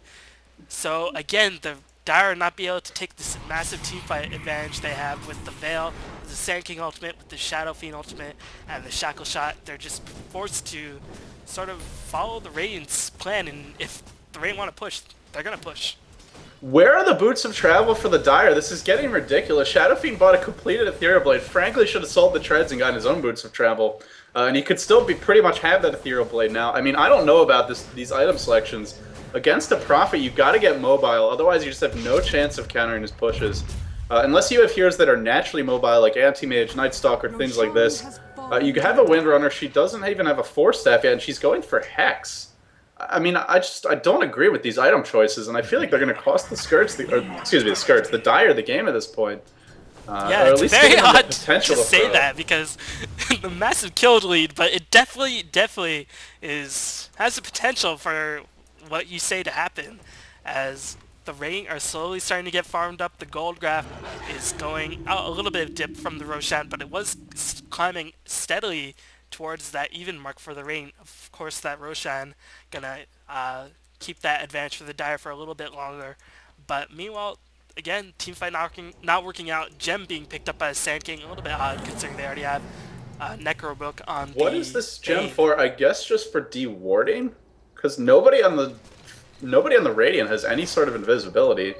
So again, the Dire not be able to take this massive teamfight advantage they have with the Veil, the Sand King ultimate, with the Shadow Fiend ultimate, and the Shackle Shot. They're just forced to sort of follow the Radiant's plan, and if the Radiant want to push, they're gonna push. Where are the boots of travel for the Dire? This is getting ridiculous. Shadow Fiend bought a completed Ethereal Blade. Frankly, should have sold the treads and gotten his own boots of travel. And he could still be pretty much have that Ethereal Blade now. I mean, I don't know about these item selections. Against a Prophet, you got to get mobile. Otherwise, you just have no chance of countering his pushes. Unless you have heroes that are naturally mobile, like Anti-Mage, Night Stalker, things like this. You have a Windrunner. She doesn't even have a Force Staff yet, and she's going for Hex. I mean, I don't agree with these item choices, and I feel like they're going to cost the the Dire the game at this point. Yeah, or at it's least very odd to potential say that because the massive kill lead, but it definitely has the potential for what you say to happen, as the Radiant are slowly starting to get farmed up. The gold graph is going out a little bit of dip from the Roshan, but it was climbing steadily towards that even mark for the Radiant. Of course, that Roshan gonna keep that advantage for the Dire for a little bit longer, but meanwhile, again, teamfight not working out. Gem being picked up by a Sand King, a little bit odd considering they already have Necro Book on the What is this gem Bane. for? I guess just for dewarding? Because nobody on the Radiant has any sort of invisibility.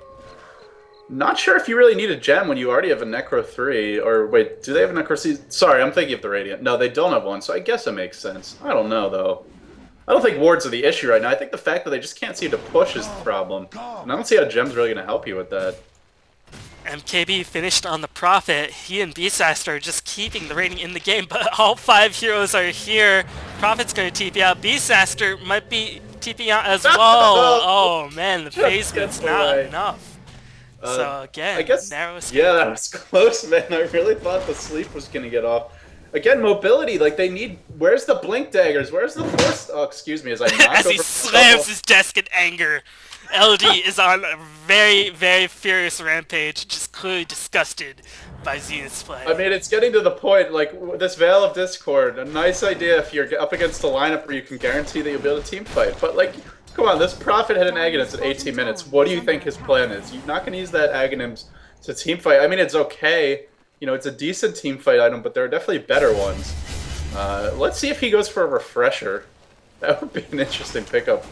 Not sure if you really need a gem when you already have a Necro 3. Or wait, do they have a Necro C? Sorry, I'm thinking of the Radiant. No, they don't have one, so I guess it makes sense. I don't know, though. I don't think wards are the issue right now. I think the fact that they just can't seem to push is the problem. And I don't see how gem's really going to help you with that. MKB finished on the Prophet. He and Beastmaster are just keeping the rating in the game, but all 5 heroes are here. Prophet's going to TP out. Beastmaster might be TPing out as well. Oh man, the basement's not enough. So again, I guess, narrow escape. yeah, that was close, man. I really thought the sleep was going to get off. Again, mobility, like they need... Where's the blink daggers? Where's the force... Oh, excuse me, as I knock As he over slams his desk in anger. LD is on a very, very furious rampage, just clearly disgusted by Zenith's play. I mean, it's getting to the point, like, this Veil of Discord, a nice idea if you're up against a lineup where you can guarantee that you'll be able to team fight. But, like, come on, this Prophet hit an Aghanim at 18 minutes. What do you think his plan is? You're not going to use that Aghanim to team fight. I mean, it's okay. You know, it's a decent team fight item, but there are definitely better ones. Let's see if he goes for a refresher. That would be an interesting pickup.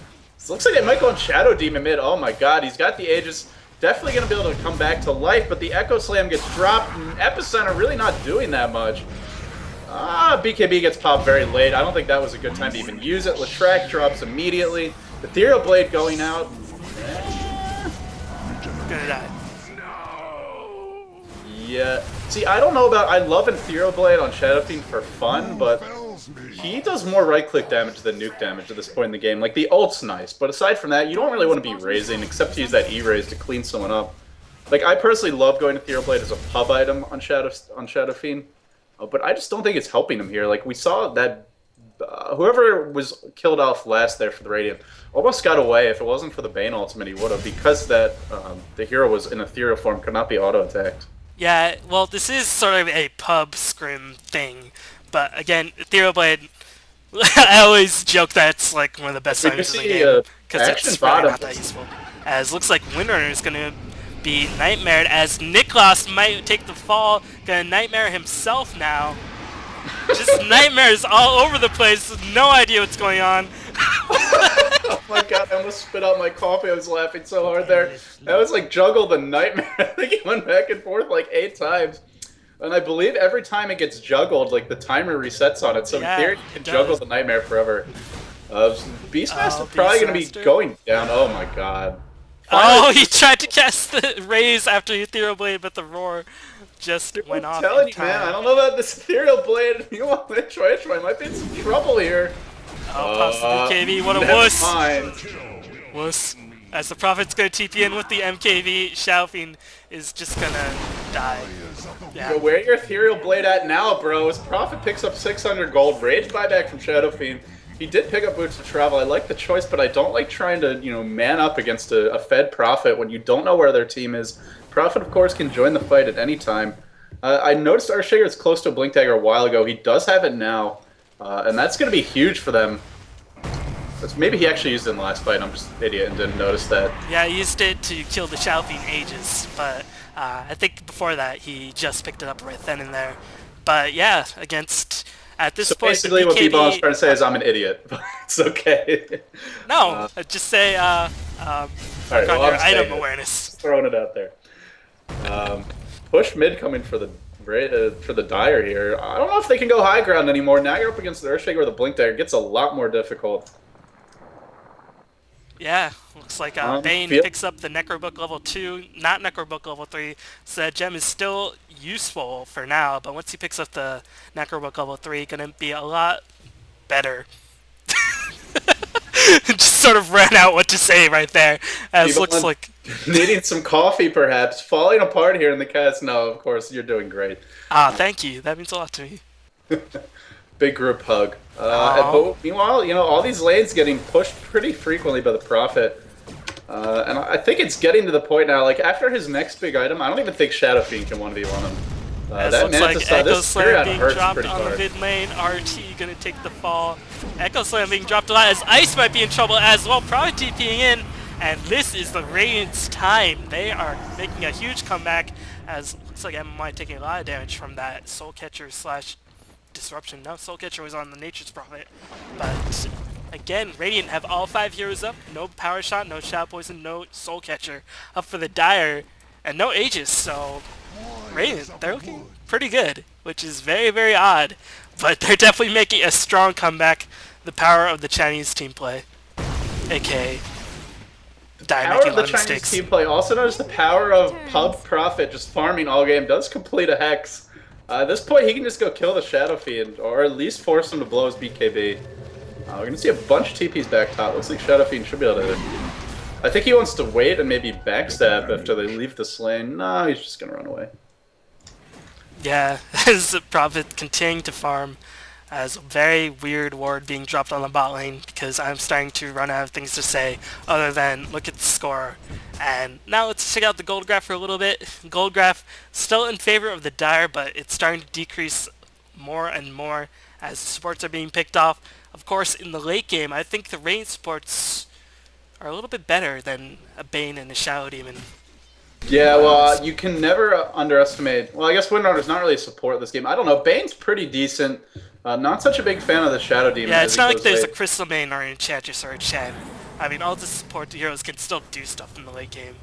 It looks like they might go on Shadow Demon mid. Oh my god, he's got the Aegis. Definitely going to be able to come back to life, but the Echo Slam gets dropped, and Epicenter really not doing that much. BKB gets popped very late. I don't think that was a good time to even use it. Latrak drops immediately. Ethereal Blade going out. Gonna die. Yeah. See, I don't know about... I love Ethereal Blade on Shadow Fiend for fun, but he does more right-click damage than nuke damage at this point in the game. Like, the ult's nice, but aside from that, you don't really want to be raising, except to use that E-raise to clean someone up. Like, I personally love going Ethereal Blade as a pub item on Shadow Fiend, but I just don't think it's helping him here. Like, we saw that whoever was killed off last there for the Radiant almost got away. If it wasn't for the Bane ultimate, he would have, because that the hero was in ethereal form, could not be auto-attacked. Yeah, well, this is sort of a pub scrim thing, but again, Ethereal Blade, I always joke that it's like one of the best items in the game, because it's really not that useful. As looks like Windrunner is going to be nightmared, as Niklas might take the fall, going to nightmare himself now. Just nightmares all over the place, no idea what's going on. Oh my god, I almost spit out my coffee. I was laughing so hard there. That was like Juggle the Nightmare. I think it went back and forth like 8 times. And I believe every time it gets juggled, like the timer resets on it. So in theory, you can juggle the Nightmare forever. Beastmaster probably going to be going down. Oh my god. Oh, he tried to cast the raise after the Ethereal Blade, but the roar just went off. I'm telling you, man, I don't know about this Ethereal Blade. You want to try? Might be in some trouble here. Oh, possibly KV, what a wuss! Wuss. As the Prophet's gonna TP in with the MKV, Shadow Fiend is just gonna die. Yeah. Yo, where your Ethereal Blade at now, bro? His Prophet picks up 600 gold. Rage buyback from Shadow Fiend. He did pick up Boots of Travel. I like the choice, but I don't like trying to, you know, man up against a fed Prophet when you don't know where their team is. Prophet, of course, can join the fight at any time. I noticed Arshager is close to a Blink Dagger a while ago. He does have it now. And that's going to be huge for them. Maybe he actually used it in the last fight. I'm just an idiot and didn't notice that. Yeah, he used it to kill the Shadow Fiend Aegis, but I think before that he just picked it up right then and there. But yeah, against at this So point, basically, the what BKB, B-Ball's trying to say is I'm an idiot, but it's okay. no, just say Alright, work on well, your I'm saying item it. awareness. Just throwing it out there. Push mid coming for the Dire here. I don't know if they can go high ground anymore. Now you're up against the Earthshaker with a Blink Dagger. It gets a lot more difficult. Yeah, looks like Bane picks up the Necrobook level 2, not Necrobook level 3, so that gem is still useful for now, but once he picks up the Necrobook level 3, gonna be a lot better. Just sort of ran out what to say right there, as looks like... Needing some coffee, perhaps. Falling apart here in the cast. No, of course, you're doing great. Thank you. That means a lot to me. Big group hug. But meanwhile, all these lanes getting pushed pretty frequently by the Prophet. And I think it's getting to the point now, like, after his next big item, I don't even think Shadow Fiend can 1v1 him. That looks like Echo Slam being dropped on hard. the mid lane. RT gonna take the fall. Echo Slam being dropped a lot as Ice might be in trouble as well. Probably TPing in. And this is the Radiant's time. They are making a huge comeback as looks like MMI taking a lot of damage from that Soul Catcher / Disruption. No, Soul Catcher was on the Nature's Prophet. But again, Radiant have all 5 heroes up. No Power Shot, no Shadow Poison, no Soul Catcher up for the Dire. And no Aegis, so Radiant, they're looking pretty good, which is very, very odd. But they're definitely making a strong comeback. The power of the Chinese team play, aka Dire Power making of a the lot of Chinese mistakes. team play. Also known as the power of Pub Prophet just farming all game does complete a Hex. At this point, he can just go kill the Shadow Fiend, or at least force him to blow his BKB. We're going to see a bunch of TPs back top. Looks like Shadow Fiend should be able to... I think he wants to wait and maybe backstab after they leave this lane. No, he's just going to run away. Yeah, as the Prophet continuing to farm, as a very weird ward being dropped on the bot lane because I'm starting to run out of things to say other than look at the score. And now let's check out the gold graph for a little bit. Gold graph still in favor of the Dire, but it's starting to decrease more and more as the supports are being picked off. Of course, in the late game, I think the range supports are a little bit better than a Bane and a Shadow Demon. Yeah, well, you can never underestimate... Well, I guess Windrunner's not really a support this game. I don't know. Bane's pretty decent. Not such a big fan of the Shadow Demon. Yeah, it's not like there's a Crystal Bane or an Enchantress or a Chen. I mean, all the support heroes can still do stuff in the late game.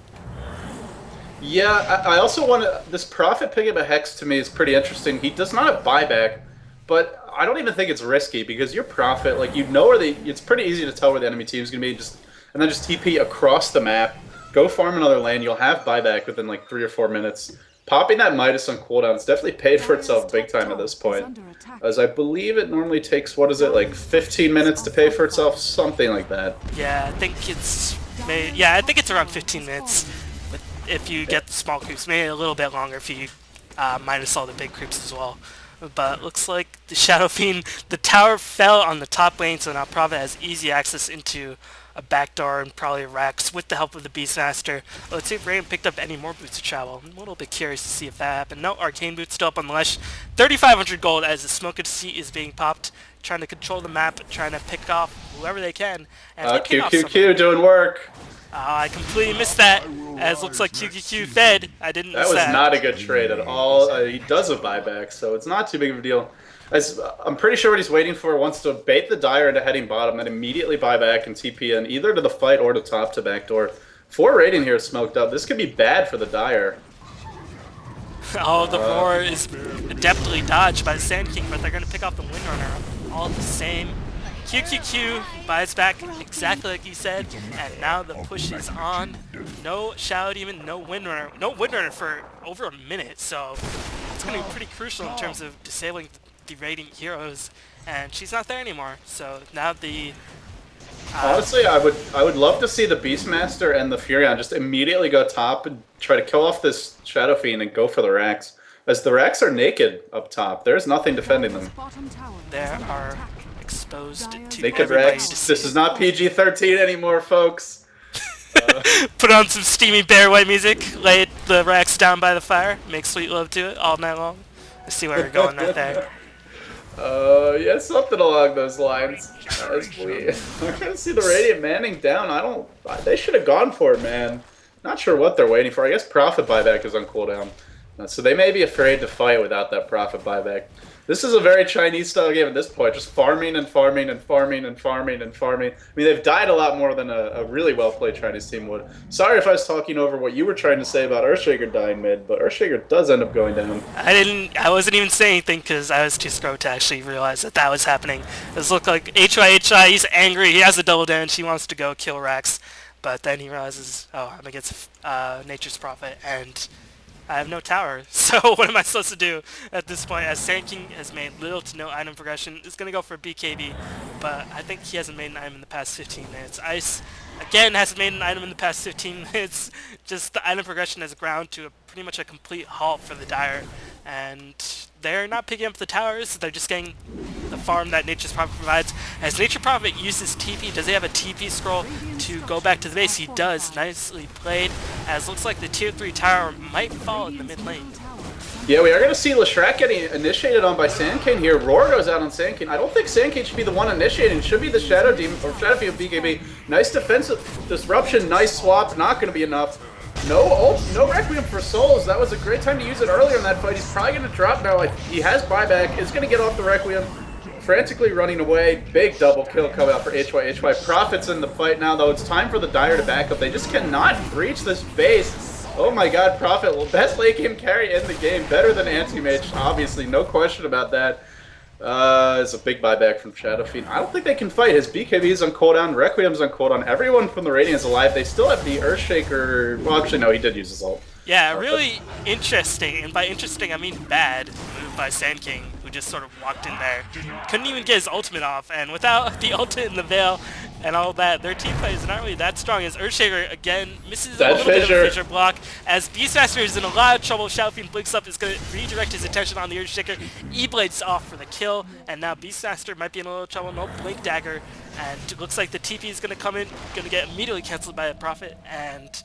Yeah, I also want to... This Prophet picking up a Hex to me is pretty interesting. He does not have buyback, but I don't even think it's risky because your Prophet, like, you know where the... It's pretty easy to tell where the enemy team is going to be, and then just TP across the map. Go farm another lane, you'll have buyback within like 3 or 4 minutes. Popping that Midas on cooldown's definitely paid for itself big time at this point. As I believe it normally takes, what is it, like 15 minutes to pay for itself? Something like that. Yeah, I think it's around 15 minutes. But if you get the small creeps, maybe a little bit longer if you minus all the big creeps as well. But looks like the Shadow Fiend, the tower fell on the top lane, so now Prophet has easy access into a backdoor and probably Rex with the help of the Beastmaster. Let's see if Radiant picked up any more boots to travel. I'm a little bit curious to see if that happened. No, Arcane Boots still up on the Lesh. 3,500 gold as the Smoke Seat is being popped, trying to control the map, trying to pick off whoever they can. And QQQ doing work. I completely missed that, as looks like QQQ fed. I didn't miss that. That was not a good trade at all. He does have buyback, so it's not too big of a deal. I'm pretty sure what he's waiting for wants to bait the Dire into heading bottom, then immediately buy back and TP in either to the fight or to top to backdoor. 4 Radiant here is smoked up. This could be bad for the Dire. Oh, the roar is adeptly dodged by the Sand King, but they're going to pick off the Windrunner all the same. QQQ buys back exactly like he said, and now the push is on. No Shadow Demon, no Windrunner. No Windrunner for over a minute, so it's going to be pretty crucial in terms of disabling the Radiant heroes, and she's not there anymore. So now the honestly, I would love to see the Beastmaster and the Furion just immediately go top and try to kill off this Shadow Fiend and go for the Rax. As the Rax are naked up top, there's nothing defending them. They are exposed to naked Rax. This is not PG-13 anymore, folks. Put on some steamy bear white music, lay the Rax down by the fire, make sweet love to it all night long. Let's see where we're going right there. Yeah, something along those lines. As we're gonna see the Radiant Manning down. They should have gone for it, man. Not sure what they're waiting for. I guess profit buyback is on cooldown, so they may be afraid to fight without that profit buyback. This is a very Chinese style game at this point, just farming and farming and farming and farming and farming. I mean, they've died a lot more than a really well played Chinese team would. Sorry if I was talking over what you were trying to say about Earthshaker dying mid, but Earthshaker does end up going down. I wasn't even saying anything because I was too screwed to actually realize that that was happening. It looked like HyHy, he's angry, he has a double damage, he wants to go kill Rax, but then he realizes, oh, I'm against Nature's Prophet, and I have no tower, so what am I supposed to do at this point? As Sand King has made little to no item progression, is going to go for BKB, but I think he hasn't made an item in the past 15 minutes. Ice, again, hasn't made an item in the past 15 minutes. Just the item progression has ground to pretty much a complete halt for the Dire, and they're not picking up the towers, they're just getting the farm that Nature's Prophet provides. As Nature Prophet uses TP, does he have a TP scroll to go back to the base? He does. Nicely played, as looks like the tier 3 tower might fall in the mid lane. Yeah, we are going to see Leshrac getting initiated on by Sand King here. Roar goes out on Sand King. I don't think Sand King should be the one initiating. It should be the Shadow Demon or Shadow Fiend BKB. Nice defensive disruption, nice swap. Not going to be enough. No ult, no Requiem for Souls. That was a great time to use it earlier in that fight. He's probably going to drop now. He has buyback. Is going to get off the Requiem. Frantically running away. Big double kill come out for HyHy. Prophet's in the fight now, though. It's time for the Dire to back up. They just cannot breach this base. Oh my god, Prophet. Well, best late game carry in the game. Better than Anti-Mage, obviously. No question about that. It's a big buyback from Shadow Fiend. I don't think they can fight. His BKB is on cooldown. Requiem's on cooldown. Everyone from the Radiant's alive. They still have the Earthshaker. Well, actually, no, he did use his ult. Yeah, really interesting, and by interesting I mean bad move by Sand King, who just sort of walked in there. Couldn't even get his ultimate off, and without the ultimate in the Veil and all that, their team play is not really that strong, as Earthshaker, again, misses a little bit of a fissure block. As Beastmaster is in a lot of trouble, Shadow Fiend blinks up, is going to redirect his attention on the Earthshaker. E-Blade's off for the kill, and now Beastmaster might be in a little trouble, no Blink Dagger, and it looks like the TP is going to come in, going to get immediately cancelled by the Prophet, and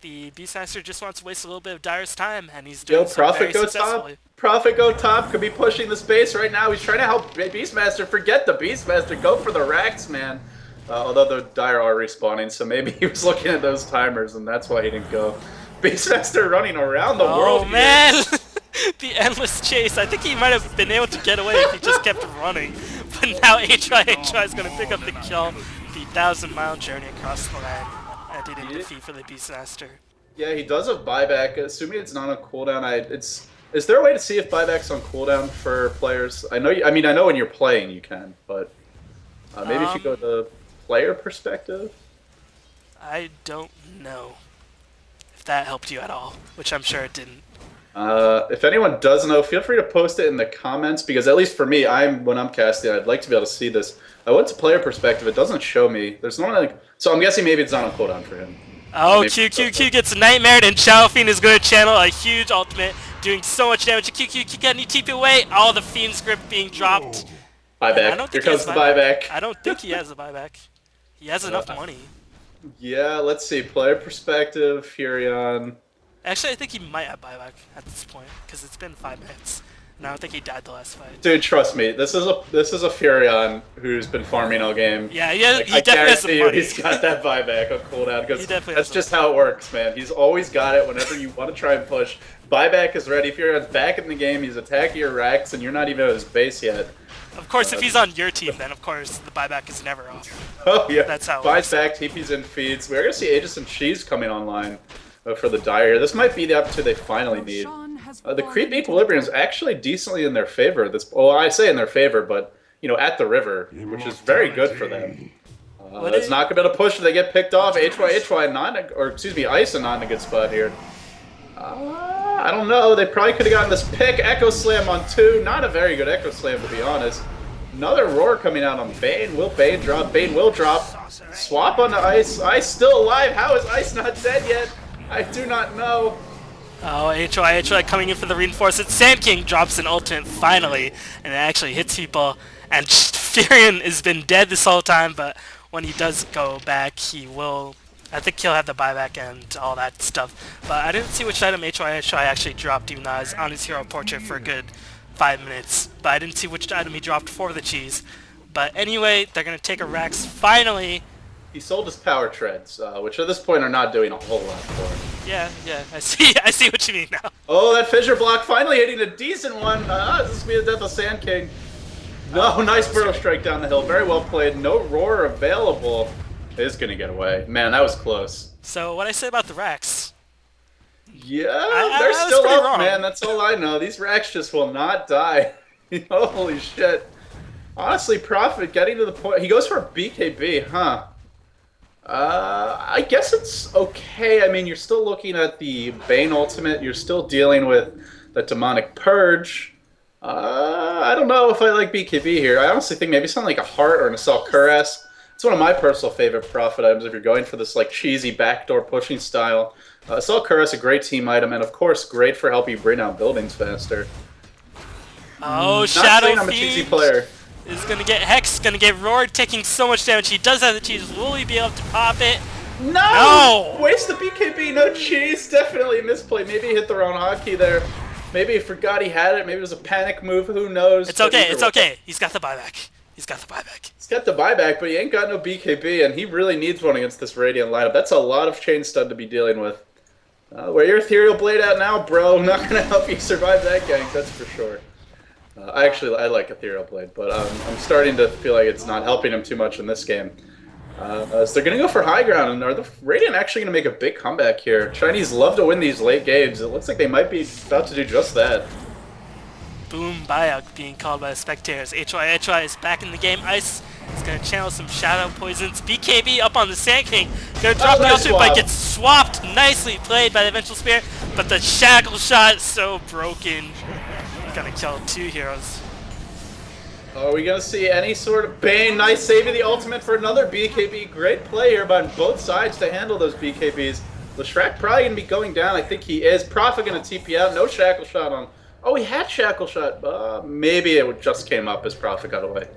the Beastmaster just wants to waste a little bit of Dire's time, and he's doing so very successfully. Prophet go top. Could be pushing the space right now. He's trying to help Beastmaster. Forget the Beastmaster. Go for the Rax, man. Although the Dire are respawning, so maybe he was looking at those timers, and that's why he didn't go. Beastmaster running around the world. Oh, man! The endless chase. I think he might have been able to get away if he just kept running. But now HyHy is going to pick up the kill. The 1,000-mile journey across the land. And he didn't defeat for the Beastmaster. Yeah, he does have buyback. Assuming it's not on cooldown, is there a way to see if buyback's on cooldown for players? I know when you're playing you can, but maybe if you go to the player perspective. I don't know if that helped you at all, which I'm sure it didn't. If anyone does know, feel free to post it in the comments, because at least for me, when I'm casting, I'd like to be able to see this. I went to player perspective, it doesn't show me. There's no so I'm guessing maybe it's not on cooldown for him. Oh, QQQ gets nightmared, and Shadow Fiend is going to channel a huge ultimate, doing so much damage. QQQ got any TP away? All the Fiend script being dropped. Buyback. Here comes the buyback. I don't think he has a buyback. He has enough money. Yeah, let's see. Player perspective, Furion. Actually, I think he might have buyback at this point, because it's been 5 minutes. And I don't think he died the last fight. Dude, trust me, this is a Furion who's been farming all game. Yeah, he definitely has some money. He's got that buyback on cooldown, because that's just money. how it works, man. He's always got it whenever you want to try and push. Buyback is ready. Furion's back in the game. He's attacking your Rax, and you're not even at his base yet. Of course, if he's on your team, then of course the buyback is never off. Oh yeah, that's how it buys back, TP's in feeds. We're gonna see Aegis and Shees coming online for the Dire. This might be the opportunity they finally need. The creep equilibrium is actually decently in their favor. I say in their favor, but at the river, which is very good for them. It's not gonna be able to push if they get picked off. Ice and not in a good spot here. I don't know. They probably could have gotten this pick. Echo Slam on 2. Not a very good Echo Slam, to be honest. Another Roar coming out on Bane. Will Bane drop? Bane will drop. Swap onto Ice. Ice still alive. How is Ice not dead yet? I do not know. Oh, HyHy coming in for the reinforcement. Sand King drops an ultimate finally, and it actually hits people. And Furion has been dead this whole time, but when he does go back, he will... I think he'll have the buyback and all that stuff. But I didn't see which item HyHy actually dropped, even though I was on his hero portrait for a good 5 minutes, but I didn't see which item he dropped for the cheese. But anyway, they're going to take a Rex finally. He sold his power treads, which at this point are not doing a whole lot for him. Yeah, I see what you mean now. Oh, that fissure block finally hitting a decent one. This will be the death of Sand King. No, nice Burrow Strike down the hill. Very well played. No Roar available. It is going to get away. Man, that was close. So what I say about the Rex? Yeah, they're still up, wrong. man. That's all I know. These Rex just will not die. Holy shit. Honestly, Prophet getting to the point. He goes for a BKB, huh? I guess it's okay. I mean, you're still looking at the Bane ultimate. You're still dealing with the Demonic Purge. I don't know if I like BKB here. I honestly think maybe something like a Heart or an Assault Cuirass. It's one of my personal favorite Prophet items if you're going for this like cheesy backdoor pushing style. Assault Cuirass, a great team item, and of course, great for helping you bring down buildings faster. Oh, Shadow Fiend I'm a cheesy player. Is gonna get Hex, gonna get roared, taking so much damage. He does have the cheese. Will he be able to pop it? No! Waste the BKB, no cheese. Definitely a misplay. Maybe he hit the wrong hotkey there. Maybe he forgot he had it. Maybe it was a panic move. Who knows? It's okay. It's okay. He's got the buyback. He's got the buyback. He's got the buyback, but he ain't got no BKB, and he really needs one against this Radiant lineup. That's a lot of chain stun to be dealing with. Where your Ethereal Blade at now, bro? Not gonna help you survive that gank. That's for sure. I like Ethereal Blade, but I'm starting to feel like it's not helping him too much in this game. So they're going to go for high ground, and are the Radiant actually going to make a big comeback here? Chinese love to win these late games. It looks like they might be about to do just that. Boom buyout being called by the spectators. HyHy is back in the game. Ice is going to channel some Shadow Poisons. BKB up on the Sand King. Going to drop the ultimate, but gets swapped. Nicely played by the Vengeful Spear, but the Shackle Shot is so broken. Gonna kill 2 heroes. Are we gonna see any sort of Bane? Nice save of the ultimate for another BKB. Great play here by both sides to handle those BKBs. Leshrac probably gonna be going down. I think he is. Prophet gonna TP out. No Shackle Shot on. Oh, he had Shackle Shot. Maybe it just came up as Prophet got away.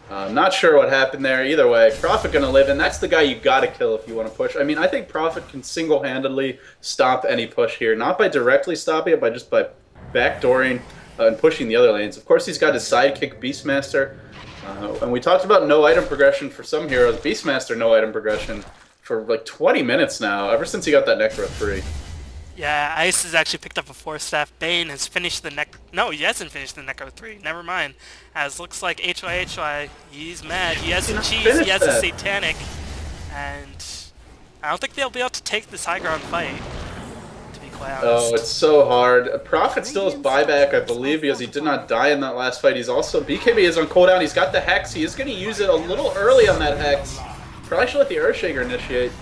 Not sure what happened there. Either way, Prophet gonna live, and that's the guy you gotta kill if you want to push. I mean, I think Prophet can single-handedly stop any push here. Not by directly stopping it, but just by backdooring and pushing the other lanes. Of course, he's got his sidekick Beastmaster. And we talked about no item progression for some heroes. Beastmaster no item progression for like 20 minutes now, ever since he got that Necro 3. Yeah, Ice has actually picked up a 4-staff. Bane has finished the No, he hasn't finished the Necro 3. Never mind. As looks like HyHy, he's mad. He has the cheese, he has the Satanic. And I don't think they'll be able to take this high ground fight. Oh, it's so hard. Prophet still has buyback, I believe, because he did not die in that last fight. He's also... BKB is on cooldown. He's got the Hex. He is going to use it a little early on that Hex. Probably should let the Earthshaker initiate.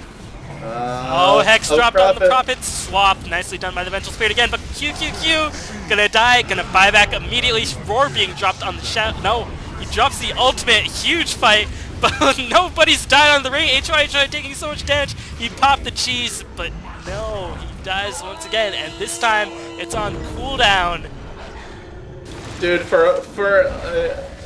Hex dropped on the Prophet. Swap. Nicely done by the Vengeful Spirit again, but QQQ. Gonna die. Gonna buy back immediately. Roar being dropped on the Shadow. No, he drops the ultimate. Huge fight, but nobody's died on the ring. HyHy taking so much damage. He popped the cheese, but no, he dies once again, and this time it's on cooldown. Dude, for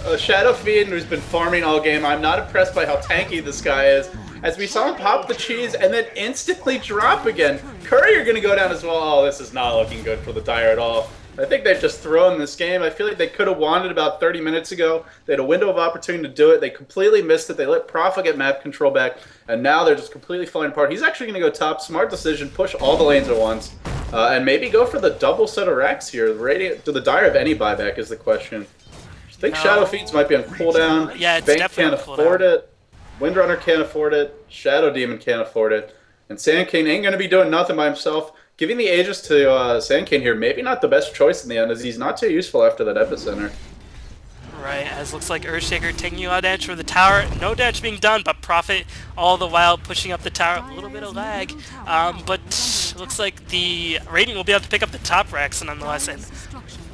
a Shadow Fiend who's been farming all game, I'm not impressed by how tanky this guy is. As we saw him pop the cheese and then instantly drop again. Courier gonna go down as well. Oh, this is not looking good for the Dire at all. I think they've just thrown this game. I feel like they could have won it about 30 minutes ago. They had a window of opportunity to do it. They completely missed it. They let Prophet get map control back, and now they're just completely falling apart. He's actually going to go top. Smart decision. Push all the lanes at once, and maybe go for the double set of racks here. Do the Dire have any buyback is the question. I think Shadow Fiends might be on cooldown. Yeah, it's Bane definitely can't afford it. Windrunner can't afford it. Shadow Demon can't afford it. And Sand King ain't going to be doing nothing by himself. Giving the Aegis to Sand King here, maybe not the best choice in the end, as he's not too useful after that Epicenter. Right, as looks like Earthshaker taking you out damage for the tower. No damage being done, but Prophet all the while pushing up the tower. A little bit of lag, but looks like the Radiant will be able to pick up the top racks nonetheless, and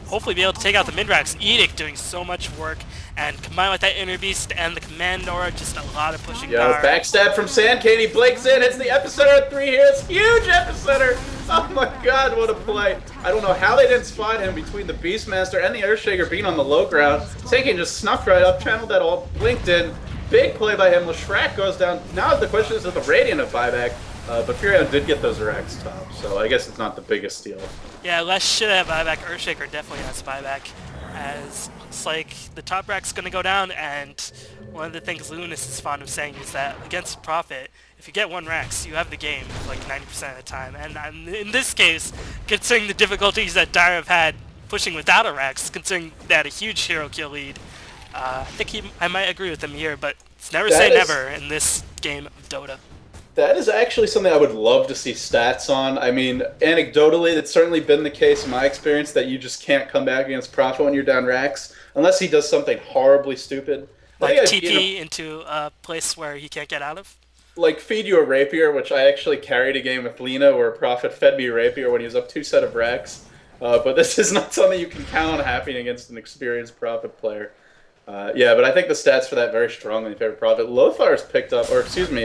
hopefully be able to take out the mid racks. Edict doing so much work, and combined with that Inner Beast and the Command Aura, just a lot of pushing power. Backstab from Sand King. He blinks in. It's the Epicenter at 3 here. It's huge Epicenter. Oh my god, what a play. I don't know how they didn't spot him between the Beastmaster and the Earthshaker being on the low ground. Sand King just snuffed right up, channeled that all, blinked in. Big play by him. Leshrac goes down. Now the question is if the Radiant have buyback. But Furion did get those racks top, so I guess it's not the biggest deal. Yeah, Les should have buyback. Earthshaker definitely has buyback. as looks like the top rack's going to go down, and one of the things Lunas is fond of saying is that against Profit, if you get 1 racks, you have the game like 90% of the time. And in this case, considering the difficulties that Dire have had pushing without a racks, considering they had a huge hero kill lead, I think I might agree with him here, but it's never say never in this game of Dota. That is actually something I would love to see stats on. I mean, anecdotally, that's certainly been the case in my experience that you just can't come back against Prophet when you're down racks, unless he does something horribly stupid. Like TP into a place where he can't get out of? Like feed you a rapier, which I actually carried a game with Lena where Prophet fed me a rapier when he was up 2 set of racks. But this is not something you can count on happening against an experienced Prophet player. Yeah, but I think the stats for that very strongly in favor of Prophet. Lothar's picked up, or excuse me,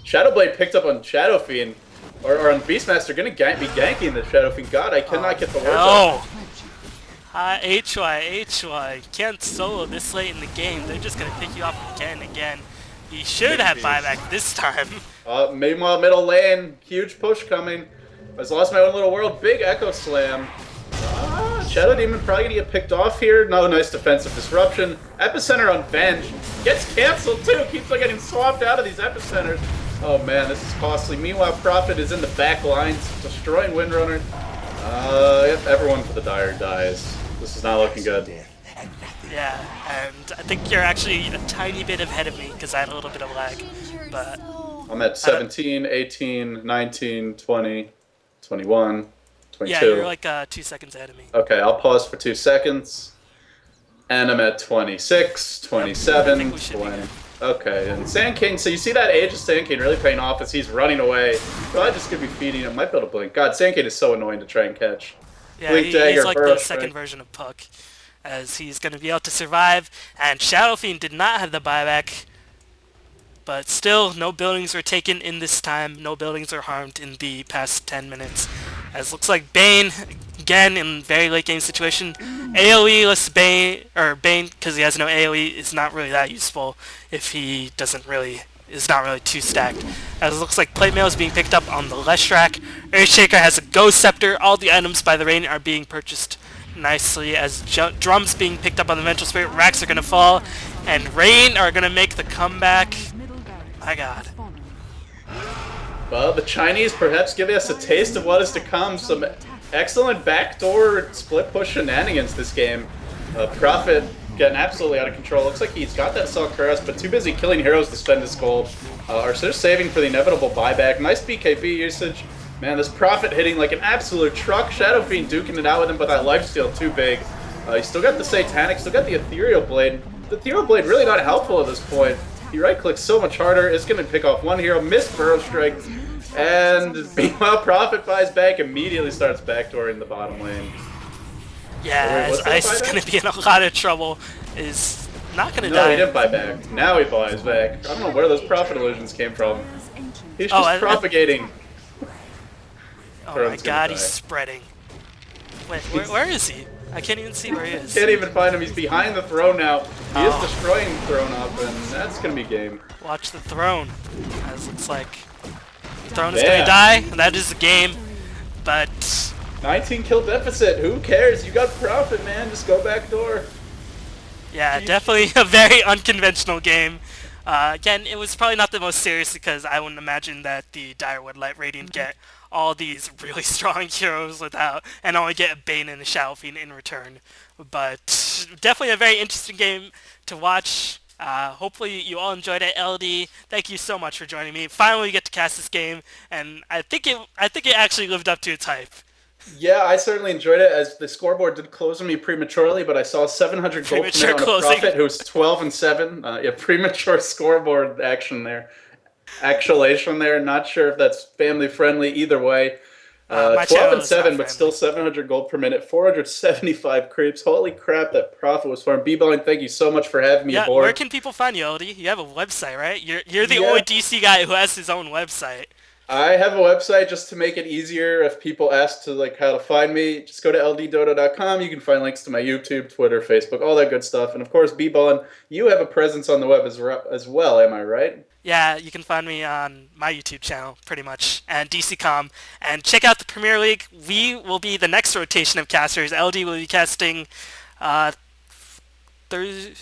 Shadowblade picked up on Shadow Fiend, or on Beastmaster, going to be ganking the Shadow Fiend. God, I cannot get the words out. HY, can't solo this late in the game. They're just going to pick you up again and again. He should have buyback this time. Meanwhile, middle lane, huge push coming. I just lost my own little world. Big Echo Slam. Shadow Demon probably going to get picked off here. No nice defensive disruption. Epicenter on Venge. Gets canceled too. Keeps on getting swapped out of these Epicenters. Oh man, this is costly. Meanwhile, Prophet is in the back lines, destroying Windrunner. Yep, everyone for the Dire dies. This is not looking good. Yeah, and I think you're actually a tiny bit ahead of me because I had a little bit of lag. But I'm at 17, 18, 19, 20, 21, 22. Yeah, you're like 2 seconds ahead of me. Okay, I'll pause for 2 seconds. And I'm at 26, 27, yep, 20. Okay, and Sand King, so you see that age of Sand King really paying off as he's running away. Probably just gonna be feeding him. Might be able to blink. God, Sand King is so annoying to try and catch. Yeah, Blink Dagger, he's like Burrow the Strike. second version of Puck, as he's gonna be able to survive. And Shadow Fiend did not have the buyback, but still, no buildings were taken in this time. No buildings were harmed in the past 10 minutes. As looks like Bane, again, in very late game situation. AoE-less Bane, or Bane, because he has no AoE, is not really that useful if he is not really too stacked. As it looks like plate mail is being picked up on the left track. Earthshaker has a Ghost Scepter. All the items by the Rain are being purchased nicely as drums being picked up on the Vengeful Spirit. Racks are going to fall, and Rain are going to make the comeback. My God. Well, the Chinese perhaps giving us a taste of what is to come. Some excellent backdoor split push shenanigans this game. Prophet getting absolutely out of control. Looks like he's got that Assault Cuirass, but too busy killing heroes to spend his gold. Or so they're saving for the inevitable buyback. Nice BKB usage. Man, this Prophet hitting like an absolute truck. Shadow Fiend duking it out with him, but that lifesteal too big. He's still got the Satanic, still got the Ethereal Blade. The Ethereal Blade really not helpful at this point. He right-clicks so much harder. It's going to pick off one hero, missed Burrow Strike, and meanwhile, Prophet buys back, immediately starts backdooring the bottom lane. Yeah, as Ice is going to be in a lot of trouble, is not going to die. No, he didn't buy back. Now he buys back. I don't know where those Prophet illusions came from. He's just propagating. Oh my God, he's spreading. Wait, where is he? I can't even see where he is. Can't even find him. He's behind the throne now. He is destroying the throne up, and that's going to be game. Watch the throne. As looks like the throne is going to die, and that is the game. But 19 kill deficit. Who cares? You got Prophet, man. Just go back door. Yeah, definitely a very unconventional game. Again, it was probably not the most serious because I wouldn't imagine that the Dire would let Radiant get all these really strong heroes without, and only get a Bane and a Shadow Fiend in return. But definitely a very interesting game to watch. Hopefully you all enjoyed it. LD, thank you so much for joining me. Finally we get to cast this game, and I think it actually lived up to its hype. Yeah, I certainly enjoyed it, as the scoreboard did close on me prematurely, but I saw 700 gold per minute on a Prophet who's 12-7. Yeah, premature scoreboard action there. Actualization there. Not sure if that's family friendly either way. 12-7, but still 700 gold per minute, 475 creeps. Holy crap, that Prophet was farmed. B-Bowling, thank you so much for having me aboard. Where can people find you, LD? You have a website, right? You're the only DC guy who has his own website. I have a website just to make it easier if people ask to how to find me. Just go to lddota.com. You can find links to my YouTube, Twitter, Facebook, all that good stuff. And of course, B-Ballin, you have a presence on the web as well, am I right? Yeah, you can find me on my YouTube channel, pretty much, and DCCom. And check out the Premier League. We will be the next rotation of casters. LD will be casting Thursday,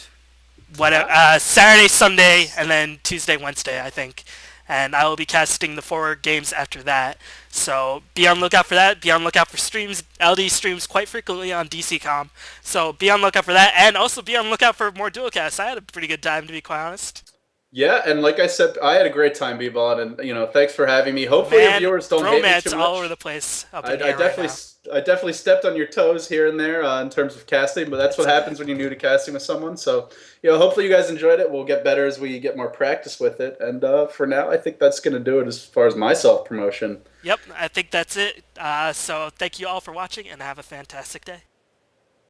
Saturday, Sunday, and then Tuesday, Wednesday, I think. And I will be casting the 4 games after that. So be on lookout for that. Be on lookout for streams. LD streams quite frequently on DCCom. So be on lookout for that. And also be on lookout for more dual-casts. I had a pretty good time, to be quite honest. Yeah, and like I said, I had a great time, Bebon, and thanks for having me. Hopefully, your viewers don't hate me too much. All over the place up in I here right now. I definitely stepped on your toes here and there in terms of casting, but that's what happens when you're new to casting with someone. So, hopefully you guys enjoyed it. We'll get better as we get more practice with it. And for now, I think that's going to do it as far as my self promotion. Yep, I think that's it. So thank you all for watching, and have a fantastic day.